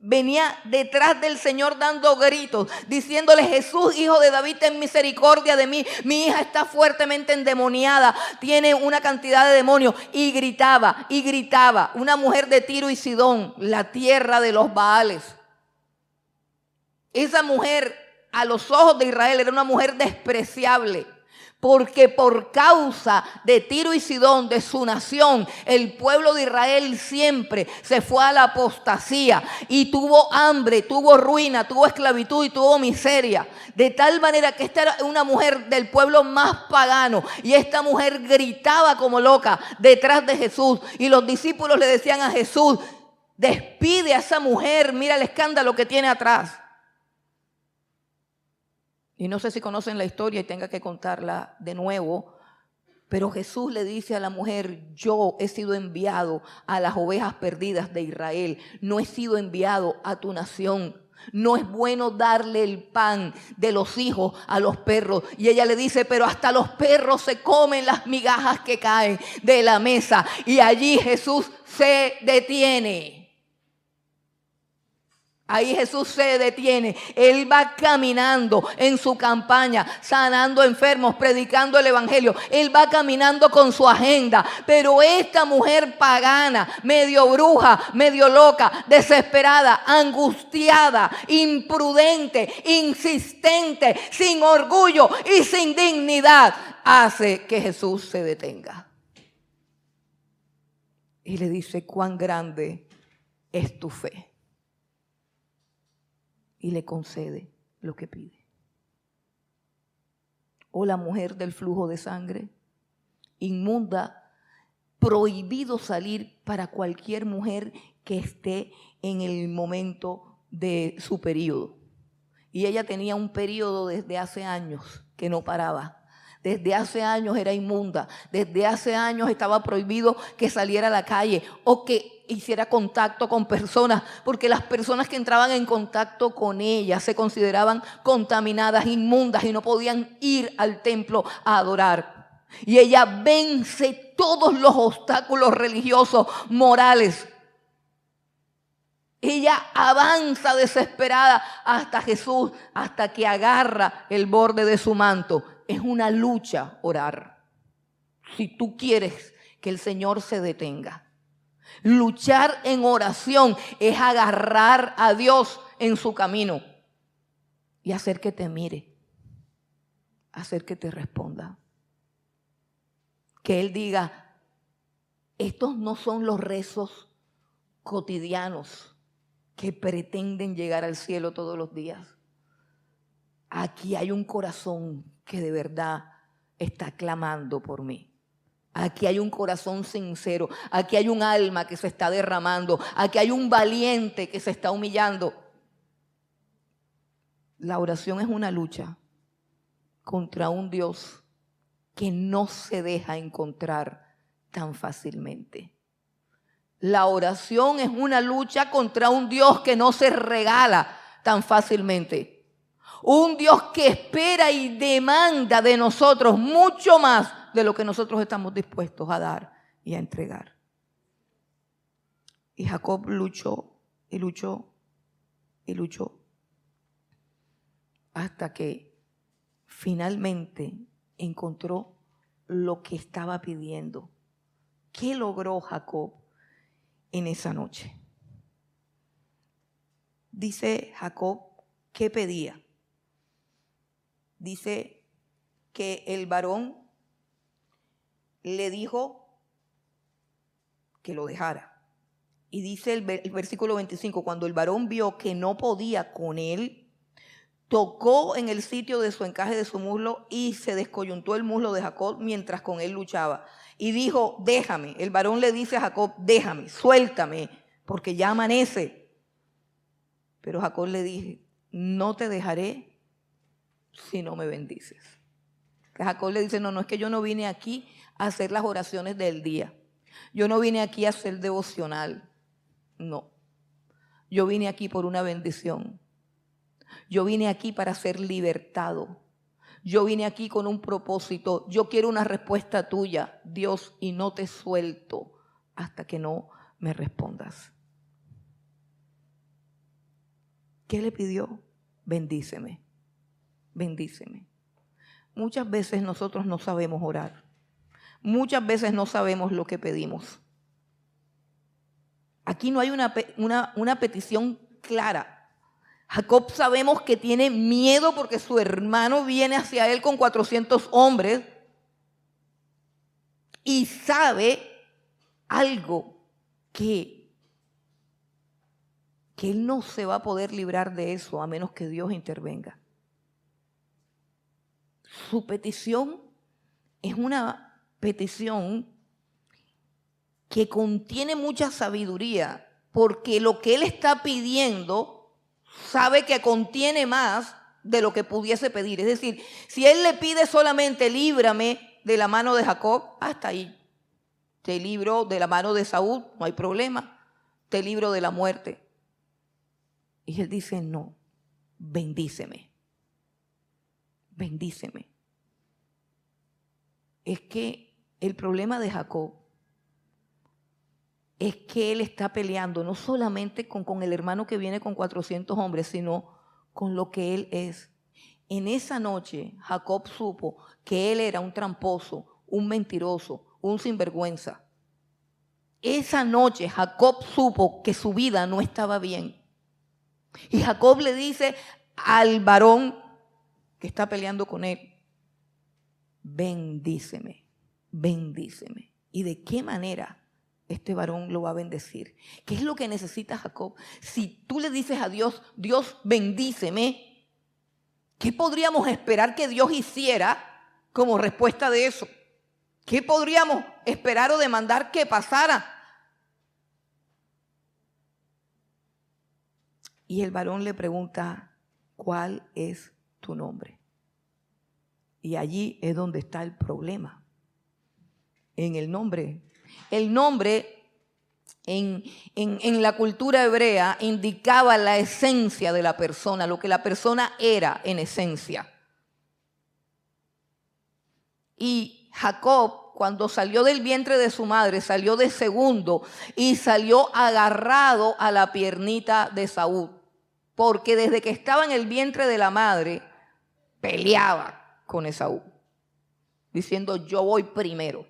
venía detrás del Señor dando gritos, diciéndole: Jesús, hijo de David, ten misericordia de mí. Mi hija está fuertemente endemoniada, tiene una cantidad de demonios. Y gritaba. Una mujer de Tiro y Sidón, la tierra de los Baales. Esa mujer, a los ojos de Israel, era una mujer despreciable. Porque por causa de Tiro y Sidón, de su nación, el pueblo de Israel siempre se fue a la apostasía y tuvo hambre, tuvo ruina, tuvo esclavitud y tuvo miseria. De tal manera que esta era una mujer del pueblo más pagano y esta mujer gritaba como loca detrás de Jesús. Y los discípulos le decían a Jesús: despide a esa mujer, mira el escándalo que tiene atrás. Y no sé si conocen la historia y tenga que contarla de nuevo, pero Jesús le dice a la mujer: yo he sido enviado a las ovejas perdidas de Israel, no he sido enviado a tu nación. No es bueno darle el pan de los hijos a los perros. Y ella le dice: pero hasta los perros se comen las migajas que caen de la mesa. Y allí Jesús se detiene. Ahí Jesús se detiene. Él va caminando en su campaña, sanando enfermos, predicando el evangelio. Él va caminando con su agenda. Pero esta mujer pagana, medio bruja, medio loca, desesperada, angustiada, imprudente, insistente, sin orgullo y sin dignidad, hace que Jesús se detenga. Y le dice: cuán grande es tu fe. Y le concede lo que pide. O la mujer del flujo de sangre, inmunda, prohibido salir para cualquier mujer que esté en el momento de su periodo. Y ella tenía un periodo desde hace años que no paraba. Desde hace años era inmunda. Desde hace años estaba prohibido que saliera a la calle o que hiciera contacto con personas, porque las personas que entraban en contacto con ella se consideraban contaminadas, inmundas, y no podían ir al templo a adorar. Y ella vence todos los obstáculos religiosos, morales. Ella avanza desesperada hasta Jesús, hasta que agarra el borde de su manto. Es una lucha orar. Si tú quieres que el Señor se detenga. Luchar en oración es agarrar a Dios en su camino y hacer que te mire, hacer que te responda. Que Él diga: estos no son los rezos cotidianos que pretenden llegar al cielo todos los días. Aquí hay un corazón que de verdad está clamando por mí. Aquí hay un corazón sincero, aquí hay un alma que se está derramando, aquí hay un valiente que se está humillando. La oración es una lucha contra un Dios que no se deja encontrar tan fácilmente. La oración es una lucha contra un Dios que no se regala tan fácilmente. Un Dios que espera y demanda de nosotros mucho más de lo que nosotros estamos dispuestos a dar y a entregar. Y Jacob luchó y luchó y luchó hasta que finalmente encontró lo que estaba pidiendo. ¿Qué logró Jacob en esa noche? Dice Jacob, ¿qué pedía? Dice que el varón le dijo que lo dejara. Y dice el versículo 25, cuando el varón vio que no podía con él, tocó en el sitio de su encaje de su muslo y se descoyuntó el muslo de Jacob mientras con él luchaba. Y dijo, déjame. El varón le dice a Jacob, déjame, suéltame, porque ya amanece. Pero Jacob le dije, no te dejaré si no me bendices. Jacob le dice, no, es que yo no vine aquí a hacer las oraciones del día. Yo no vine aquí a hacer devocional. No. Yo vine aquí por una bendición. Yo vine aquí para ser libertado. Yo vine aquí con un propósito. Yo quiero una respuesta tuya, Dios, y no te suelto hasta que no me respondas. ¿Qué le pidió? Bendíceme, bendíceme. Muchas veces nosotros no sabemos orar. Muchas veces no sabemos lo que pedimos. Aquí no hay una petición clara. Jacob sabemos que tiene miedo porque su hermano viene hacia él con 400 hombres y sabe algo que él no se va a poder librar de eso a menos que Dios intervenga. Su petición es una petición que contiene mucha sabiduría, porque lo que él está pidiendo sabe que contiene más de lo que pudiese pedir. Es decir, si él le pide solamente líbrame de la mano de Jacob, hasta ahí. Te libro de la mano de Saúl, no hay problema. Te libro de la muerte. Y él dice, no, bendíceme. Bendíceme. Es que el problema de Jacob es que él está peleando no solamente con el hermano que viene con 400 hombres, sino con lo que él es. En esa noche, Jacob supo que él era un tramposo, un mentiroso, un sinvergüenza. Esa noche, Jacob supo que su vida no estaba bien. Y Jacob le dice al varón que está peleando con él, bendíceme, bendíceme. ¿Y de qué manera este varón lo va a bendecir? ¿Qué es lo que necesita Jacob? Si tú le dices a Dios, Dios bendíceme, ¿qué podríamos esperar que Dios hiciera como respuesta de eso? ¿Qué podríamos esperar o demandar que pasara? Y el varón le pregunta, ¿cuál es tu nombre? Y allí es donde está el problema. En el nombre. El nombre en la cultura hebrea indicaba la esencia de la persona, lo que la persona era en esencia. Y Jacob, cuando salió del vientre de su madre, salió de segundo y salió agarrado a la piernita de Saúl. Porque desde que estaba en el vientre de la madre, peleaba con Esaú, diciendo yo voy primero.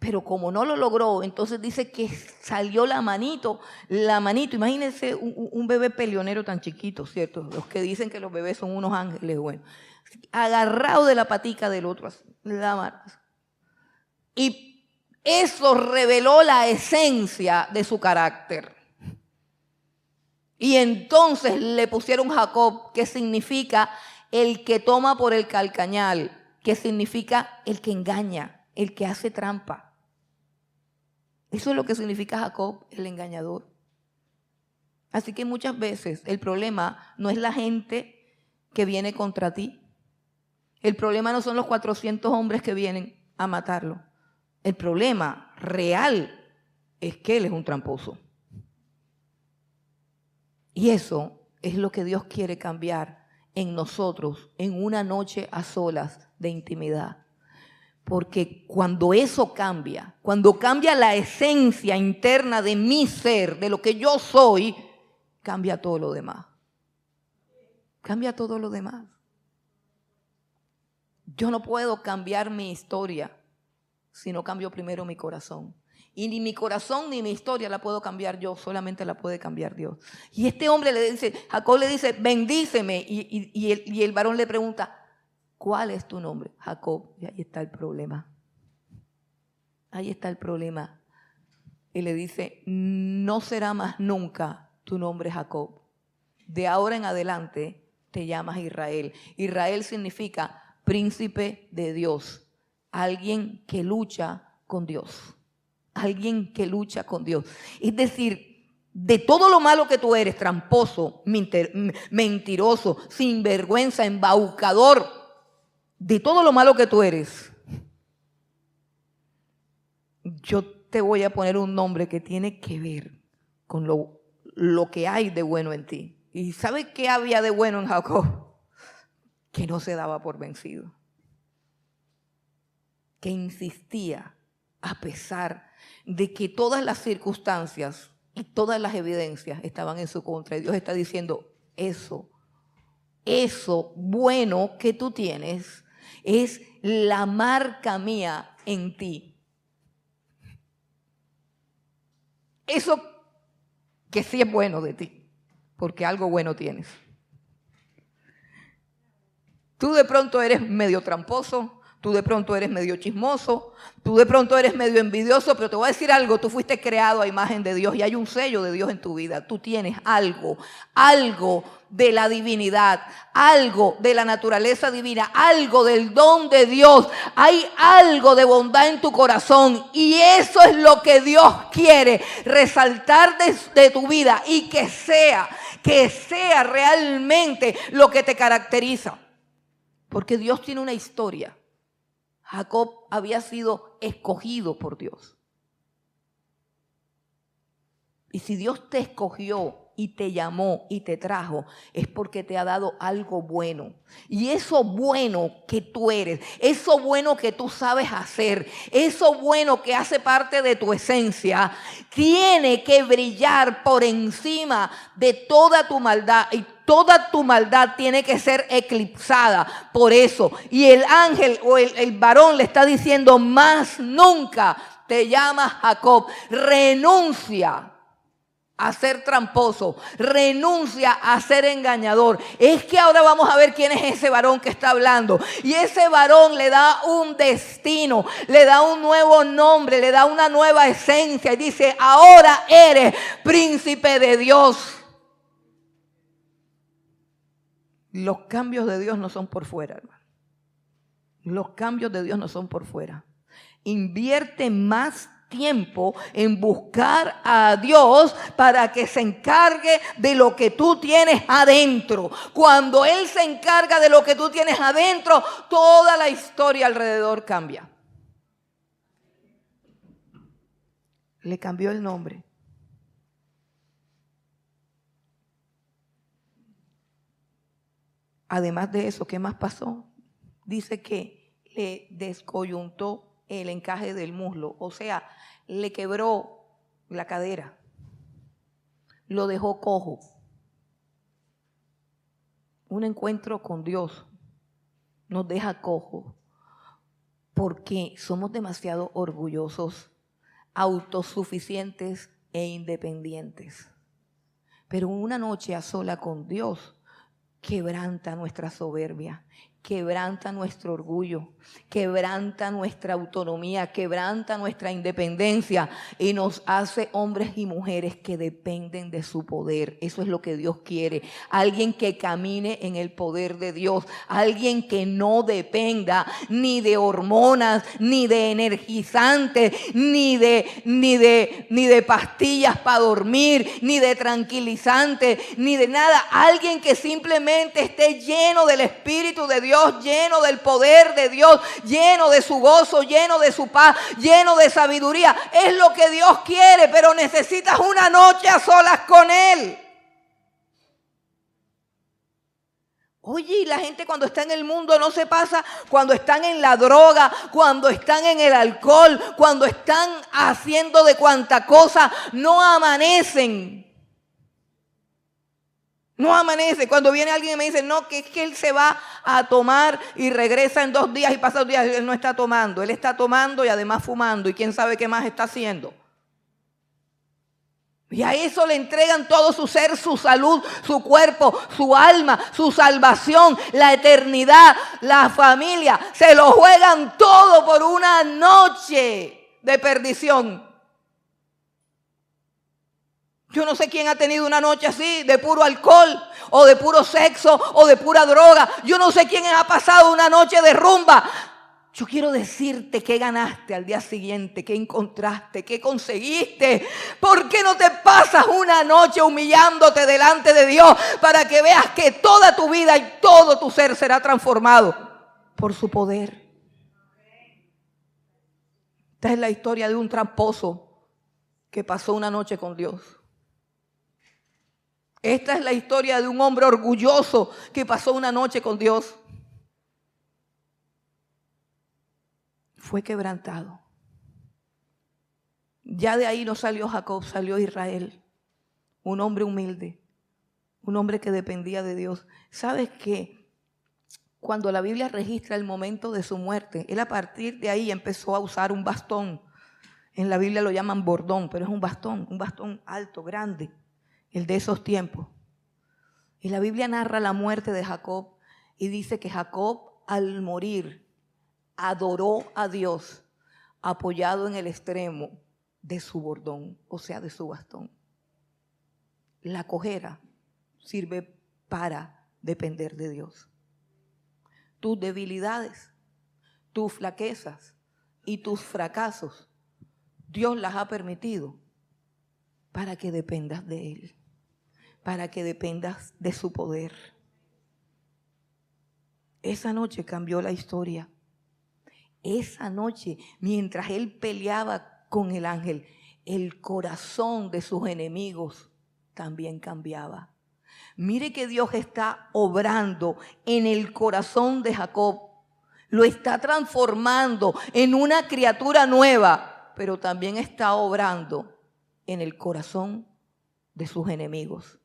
Pero como no lo logró, entonces dice que salió la manito, imagínense un bebé peleonero tan chiquito, ¿cierto? Los que dicen que los bebés son unos ángeles, bueno, agarrado de la patica del otro, así, la mano. Y eso reveló la esencia de su carácter. Y entonces le pusieron Jacob, que significa el que toma por el calcañal, que significa el que engaña, el que hace trampa. Eso es lo que significa Jacob, el engañador. Así que muchas veces el problema no es la gente que viene contra ti. El problema no son los 400 hombres que vienen a matarlo. El problema real es que él es un tramposo. Y eso es lo que Dios quiere cambiar en nosotros en una noche a solas de intimidad. Porque cuando eso cambia, cuando cambia la esencia interna de mi ser, de lo que yo soy, cambia todo lo demás. Cambia todo lo demás. Yo no puedo cambiar mi historia si no cambio primero mi corazón. Y ni mi corazón ni mi historia la puedo cambiar yo, solamente la puede cambiar Dios. Y este hombre le dice, Jacob le dice, bendíceme. Y el varón le pregunta, ¿cuál es tu nombre? Jacob. Y ahí está el problema. Ahí está el problema. Y le dice, no será más nunca tu nombre Jacob. de ahora en adelante te llamas Israel. Israel significa príncipe de Dios, alguien que lucha con Dios, alguien que lucha con Dios. Es decir, de todo lo malo que tú eres, tramposo, mentiroso, sinvergüenza, embaucador, de todo lo malo que tú eres, yo te voy a poner un nombre que tiene que ver con lo que hay de bueno en ti. ¿Y sabes qué había de bueno en Jacob? Que no se daba por vencido, que insistía a pesar de que todas las circunstancias y todas las evidencias estaban en su contra. Y Dios está diciendo, eso bueno que tú tienes es la marca mía en ti. Eso que sí es bueno de ti, porque algo bueno tienes. Tú de pronto eres medio tramposo, tú de pronto eres medio chismoso, tú de pronto eres medio envidioso, pero te voy a decir algo, tú fuiste creado a imagen de Dios y hay un sello de Dios en tu vida. Tú tienes algo de la divinidad, algo de la naturaleza divina, algo del don de Dios. Hay algo de bondad en tu corazón y eso es lo que Dios quiere resaltar de tu vida y que sea realmente lo que te caracteriza. Porque Dios tiene una historia. Jacob había sido escogido por Dios. Y si Dios te escogió y te llamó y te trajo, es porque te ha dado algo bueno. Y eso bueno que tú eres, eso bueno que tú sabes hacer, eso bueno que hace parte de tu esencia, tiene que brillar por encima de toda tu maldad. Y toda tu maldad tiene que ser eclipsada por eso. Y el ángel o el varón le está diciendo, más nunca te llamas Jacob. Renuncia a ser tramposo, renuncia a ser engañador. Es que ahora vamos a ver quién es ese varón que está hablando. Y ese varón le da un destino, le da un nuevo nombre, le da una nueva esencia. Y dice, ahora eres príncipe de Dios. Los cambios de Dios no son por fuera, hermano. Los cambios de Dios no son por fuera. Invierte más tiempo en buscar a Dios para que se encargue de lo que tú tienes adentro. Cuando Él se encarga de lo que tú tienes adentro, toda la historia alrededor cambia. Le cambió el nombre. Además de eso, ¿qué más pasó? Dice que le descoyuntó el encaje del muslo, o sea, le quebró la cadera, lo dejó cojo. Un encuentro con Dios nos deja cojo porque somos demasiado orgullosos, autosuficientes e independientes. Pero una noche a sola con Dios quebranta nuestra soberbia, quebranta nuestro orgullo, quebranta nuestra autonomía, quebranta nuestra independencia y nos hace hombres y mujeres que dependen de su poder. Eso es lo que Dios quiere. Alguien que camine en el poder de Dios, alguien que no dependa ni de hormonas, ni de energizantes, ni de pastillas para dormir, ni de tranquilizantes, ni de nada. Alguien que simplemente esté lleno del Espíritu de Dios, lleno del poder de Dios, lleno de su gozo, lleno de su paz, lleno de sabiduría. Es lo que Dios quiere, pero necesitas una noche a solas con Él. Oye, y la gente cuando está en el mundo no se pasa, cuando están en la droga, cuando están en el alcohol, cuando están haciendo de cuanta cosa, no amanecen. No amanece. Cuando viene alguien y me dice, no, que es que él se va a tomar y regresa en 2 días y pasa 2 días. Él no está tomando. Él está tomando y además fumando. Y quién sabe qué más está haciendo. Y a eso le entregan todo su ser, su salud, su cuerpo, su alma, su salvación, la eternidad, la familia. Se lo juegan todo por una noche de perdición. Yo no sé quién ha tenido una noche así, de puro alcohol, o de puro sexo, o de pura droga. Yo no sé quién ha pasado una noche de rumba. Yo quiero decirte qué ganaste al día siguiente, qué encontraste, qué conseguiste. ¿Por qué no te pasas una noche humillándote delante de Dios para que veas que toda tu vida y todo tu ser será transformado por su poder? Esta es la historia de un tramposo que pasó una noche con Dios. Esta es la historia de un hombre orgulloso que pasó una noche con Dios. Fue quebrantado. Ya de ahí no salió Jacob, salió Israel. Un hombre humilde, un hombre que dependía de Dios. ¿Sabes qué? Cuando la Biblia registra el momento de su muerte, él a partir de ahí empezó a usar un bastón. En la Biblia lo llaman bordón, pero es un bastón alto, grande, el de esos tiempos. Y la Biblia narra la muerte de Jacob y dice que Jacob al morir adoró a Dios apoyado en el extremo de su bordón, o sea, de su bastón. La cojera sirve para depender de Dios. Tus debilidades, tus flaquezas y tus fracasos, Dios las ha permitido para que dependas de Él, para que dependas de su poder. Esa noche cambió la historia. Esa noche, mientras él peleaba con el ángel, el corazón de sus enemigos también cambiaba. Mire que Dios está obrando en el corazón de Jacob. Lo está transformando en una criatura nueva, pero también está obrando en el corazón de sus enemigos.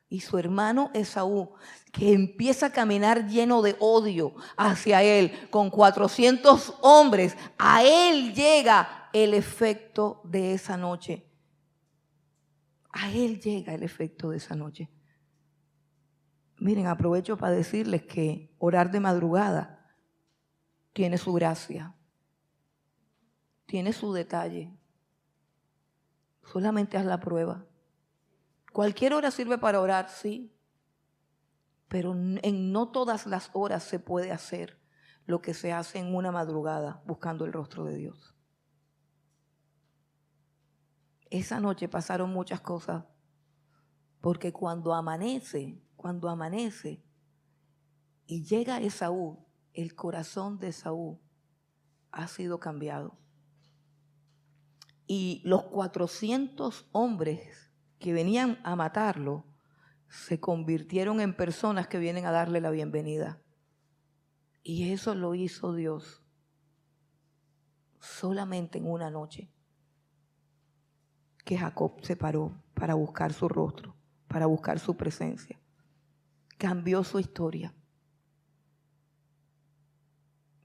Y su hermano Esaú, que empieza a caminar lleno de odio hacia él, con 400 hombres, a él llega el efecto de esa noche. A él llega el efecto de esa noche. Miren, aprovecho para decirles que orar de madrugada tiene su gracia, tiene su detalle. Solamente haz la prueba. Cualquier hora sirve para orar, sí, pero en no todas las horas se puede hacer lo que se hace en una madrugada buscando el rostro de Dios. Esa noche pasaron muchas cosas, porque cuando amanece y llega Esaú, el corazón de Esaú ha sido cambiado. Y los 400 hombres que venían a matarlo se convirtieron en personas que vienen a darle la bienvenida. Y eso lo hizo Dios solamente en una noche que Jacob se paró para buscar su rostro, para buscar su presencia. Cambió su historia.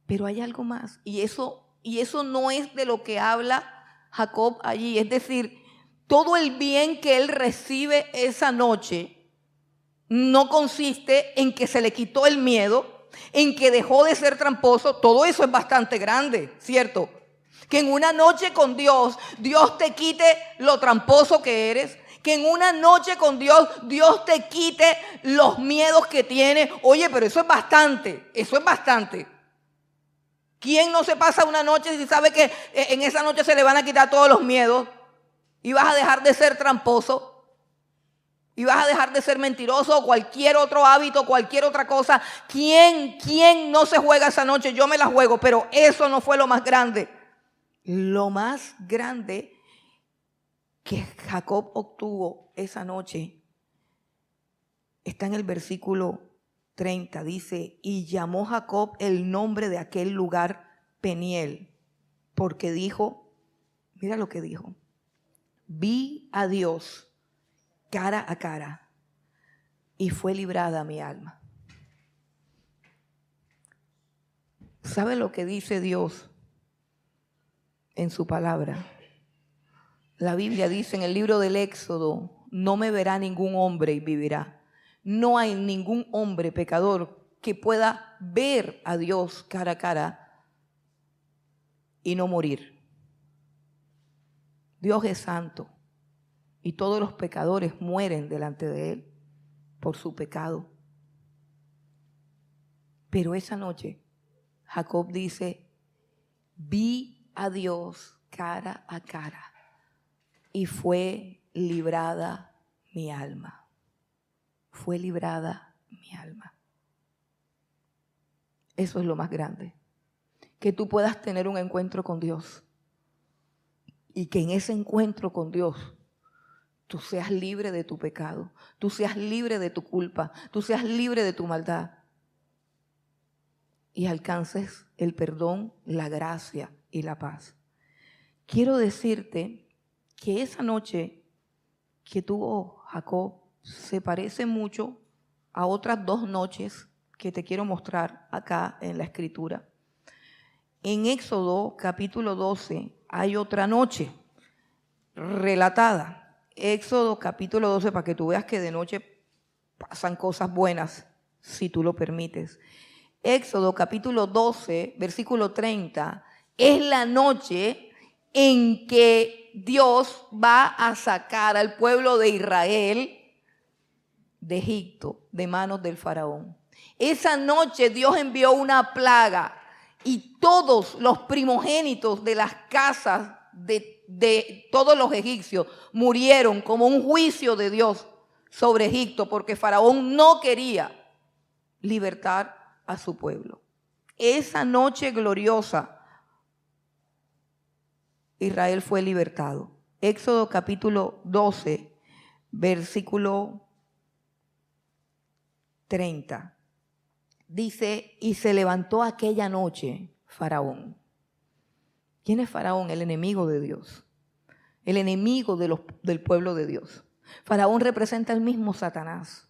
Pero hay algo más, y eso no es de lo que habla Jacob allí. Es decir, todo el bien que él recibe esa noche no consiste en que se le quitó el miedo, en que dejó de ser tramposo. Todo eso es bastante grande, ¿cierto? Que en una noche con Dios, Dios te quite lo tramposo que eres. Que en una noche con Dios, Dios te quite los miedos que tienes. Oye, pero eso es bastante, ¿Quién no se pasa una noche si sabe que en esa noche se le van a quitar todos los miedos? Y vas a dejar de ser tramposo. Y vas a dejar de ser mentiroso o cualquier otro hábito, cualquier otra cosa. ¿Quién no se juega esa noche? Yo me la juego, pero eso no fue lo más grande. Lo más grande que Jacob obtuvo esa noche está en el versículo 30. Dice, y llamó Jacob el nombre de aquel lugar Peniel, porque dijo, mira lo que dijo, vi a Dios cara a cara y fue librada mi alma. ¿Sabe lo que dice Dios en su palabra? La Biblia dice en el libro del Éxodo, no me verá ningún hombre y vivirá. No hay ningún hombre pecador que pueda ver a Dios cara a cara y no morir. Dios es santo. y todos los pecadores mueren delante de Él por su pecado. Pero esa noche Jacob dice, vi a Dios cara a cara y fue librada mi alma. Fue librada mi alma. Eso es lo más grande. Que tú puedas tener un encuentro con Dios y que en ese encuentro con Dios tú seas libre de tu pecado, tú seas libre de tu culpa, tú seas libre de tu maldad y alcances el perdón, la gracia y la paz. Quiero decirte que esa noche que tuvo Jacob se parece mucho a otras 2 noches que te quiero mostrar acá en la Escritura. En Éxodo capítulo 12 hay otra noche relatada. Éxodo capítulo 12, para que tú veas que de noche pasan cosas buenas, si tú lo permites. Éxodo capítulo 12, versículo 30, es la noche en que Dios va a sacar al pueblo de Israel de Egipto, de manos del faraón. Esa noche Dios envió una plaga y todos los primogénitos de las casas de todos los egipcios murieron como un juicio de Dios sobre Egipto, porque Faraón no quería libertar a su pueblo. Esa noche gloriosa, Israel fue libertado. Éxodo capítulo 12, versículo 30. Dice, y se levantó aquella noche Faraón. ¿Quién es Faraón? El enemigo de Dios. El enemigo del pueblo de Dios. Faraón representa el mismo Satanás.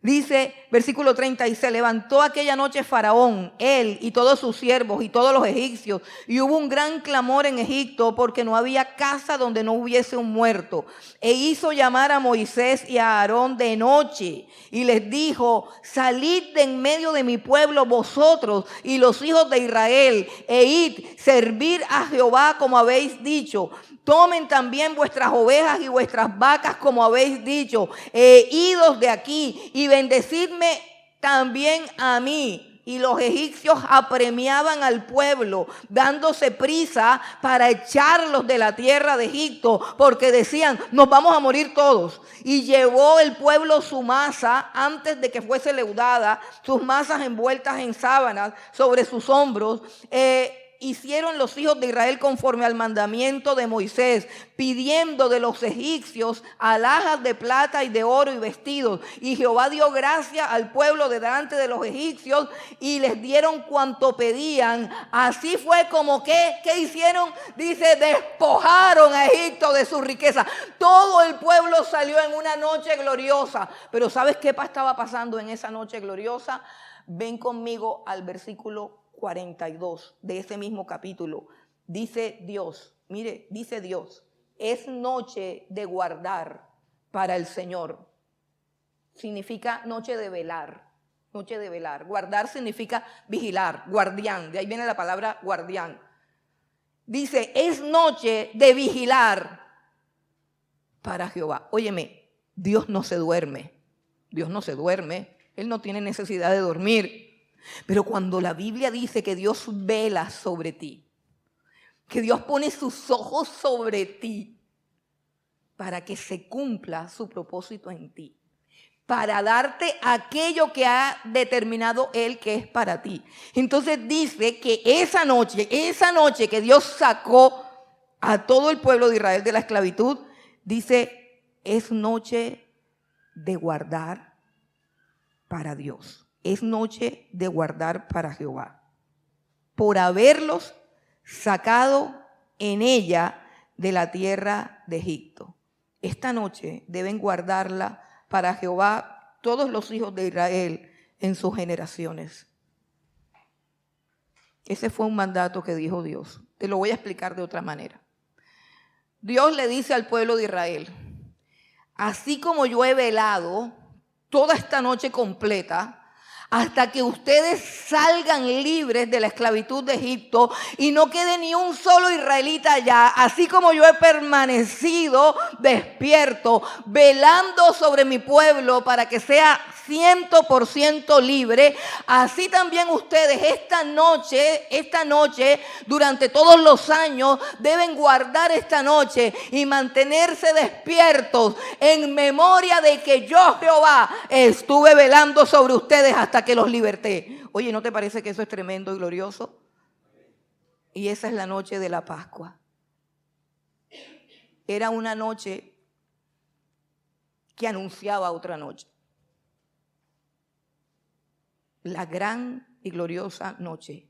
Dice, versículo 30, y se levantó aquella noche Faraón, él y todos sus siervos y todos los egipcios, y hubo un gran clamor en Egipto porque no había casa donde no hubiese un muerto. E hizo llamar a Moisés y a Aarón de noche y les dijo, salid de en medio de mi pueblo vosotros y los hijos de Israel, e id, servir a Jehová como habéis dicho. Tomen también vuestras ovejas y vuestras vacas como habéis dicho, idos de aquí y bendecidme también a mí. Y los egipcios apremiaban al pueblo, dándose prisa para echarlos de la tierra de Egipto, porque decían, nos vamos a morir todos. Y llevó el pueblo su masa antes de que fuese leudada, sus masas envueltas en sábanas sobre sus hombros. Hicieron los hijos de Israel conforme al mandamiento de Moisés, pidiendo de los egipcios alhajas de plata y de oro y vestidos. Y Jehová dio gracia al pueblo de delante de los egipcios y les dieron cuanto pedían. Así fue como que, ¿qué hicieron? Dice, despojaron a Egipto de su riqueza. Todo el pueblo salió en una noche gloriosa. Pero ¿sabes qué estaba pasando en esa noche gloriosa? Ven conmigo al versículo 42 de ese mismo capítulo. Dice Dios, mire, dice Dios, es noche de guardar para el Señor. Significa noche de velar, noche de velar. Guardar significa vigilar, guardián, de ahí viene la palabra guardián. Dice, es noche de vigilar para Jehová. Óyeme, Dios no se duerme, Dios no se duerme, Él no tiene necesidad de dormir. Pero cuando la Biblia dice que Dios vela sobre ti, que Dios pone sus ojos sobre ti para que se cumpla su propósito en ti, para darte aquello que ha determinado Él que es para ti. Entonces dice que esa noche que Dios sacó a todo el pueblo de Israel de la esclavitud, dice, es noche de guardar para Dios. Es noche de guardar para Jehová, por haberlos sacado en ella de la tierra de Egipto. Esta noche deben guardarla para Jehová todos los hijos de Israel en sus generaciones. Ese fue un mandato que dijo Dios. Te lo voy a explicar de otra manera. Dios le dice al pueblo de Israel, así como yo he velado toda esta noche completa, hasta que ustedes salgan libres de la esclavitud de Egipto y no quede ni un solo israelita allá, así como yo he permanecido despierto, velando sobre mi pueblo para que sea 100% libre, así también ustedes esta noche, durante todos los años, deben guardar esta noche y mantenerse despiertos en memoria de que yo, Jehová, estuve velando sobre ustedes hasta que los liberté. Oye, ¿no te parece que eso es tremendo y glorioso? Y esa es la noche de la Pascua. Era una noche que anunciaba otra noche. La gran y gloriosa noche.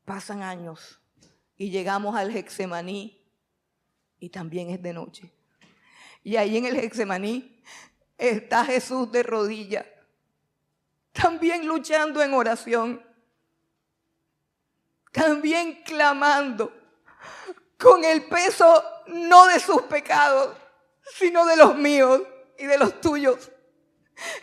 Pasan años y llegamos al Getsemaní y también es de noche. Y ahí en el Getsemaní está Jesús de rodillas, también luchando en oración, también clamando con el peso no de sus pecados, sino de los míos y de los tuyos.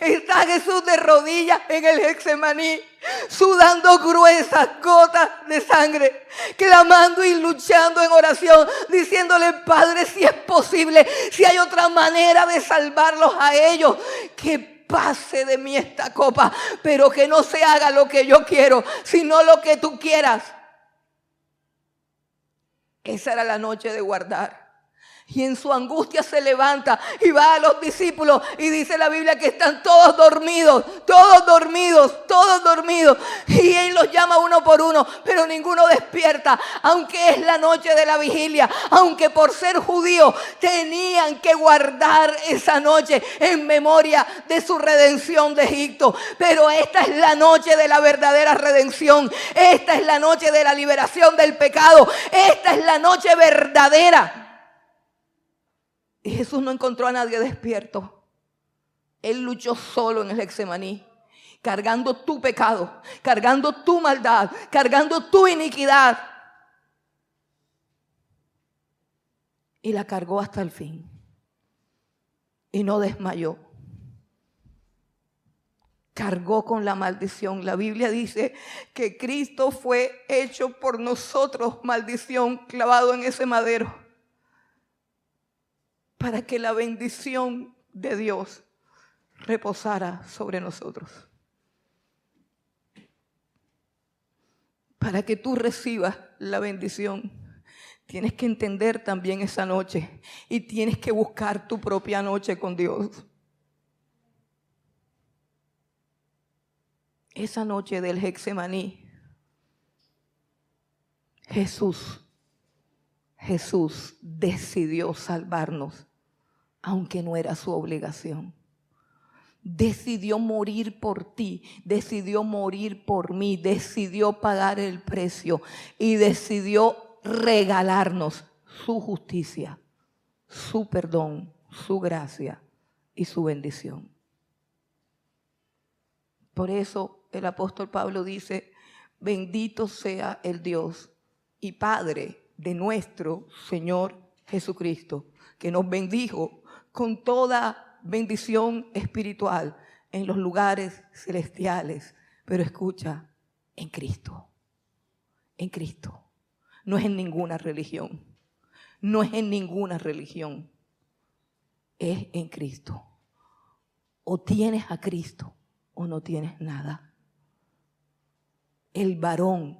Está Jesús de rodillas en el Getsemaní, sudando gruesas gotas de sangre, clamando y luchando en oración, diciéndole: Padre, si es posible, si hay otra manera de salvarlos a ellos, que pase de mí esta copa, pero que no se haga lo que yo quiero, sino lo que tú quieras. Esa era la noche de guardar. Y en su angustia se levanta y va a los discípulos y dice la Biblia que están todos dormidos. Y él los llama uno por uno, pero ninguno despierta, aunque es la noche de la vigilia, aunque por ser judíos tenían que guardar esa noche en memoria de su redención de Egipto. Pero esta es la noche de la verdadera redención. Esta es la noche de la liberación del pecado. Esta es la noche verdadera. Y Jesús no encontró a nadie despierto. Él luchó solo en el Getsemaní, cargando tu pecado, cargando tu maldad, cargando tu iniquidad. Y la cargó hasta el fin. Y no desmayó. Cargó con la maldición. La Biblia dice que Cristo fue hecho por nosotros maldición, clavado en ese madero, para que la bendición de Dios reposara sobre nosotros. Para que tú recibas la bendición, tienes que entender también esa noche y tienes que buscar tu propia noche con Dios. Esa noche del Getsemaní, Jesús decidió salvarnos, aunque no era su obligación. Decidió morir por ti, decidió morir por mí, decidió pagar el precio y decidió regalarnos su justicia, su perdón, su gracia y su bendición. Por eso el apóstol Pablo dice: bendito sea el Dios y Padre de nuestro Señor Jesucristo, que nos bendijo con toda bendición espiritual en los lugares celestiales. Pero escucha, en Cristo. En Cristo. No es en ninguna religión. No es en ninguna religión. Es en Cristo. O tienes a Cristo o no tienes nada. El varón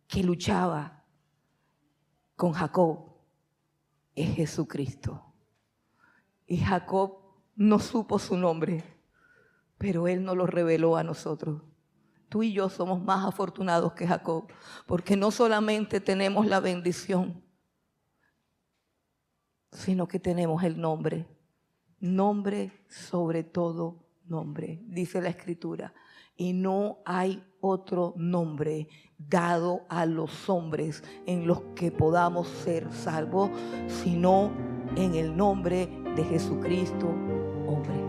que luchaba con Jacob es Jesucristo. Y Jacob no supo su nombre, pero él nos lo reveló a nosotros. Tú y yo somos más afortunados que Jacob, porque no solamente tenemos la bendición, sino que tenemos el nombre. Nombre sobre todo nombre, dice la Escritura. Y no hay otro nombre dado a los hombres en los que podamos ser salvos, sino en el nombre de Jesucristo, hombre.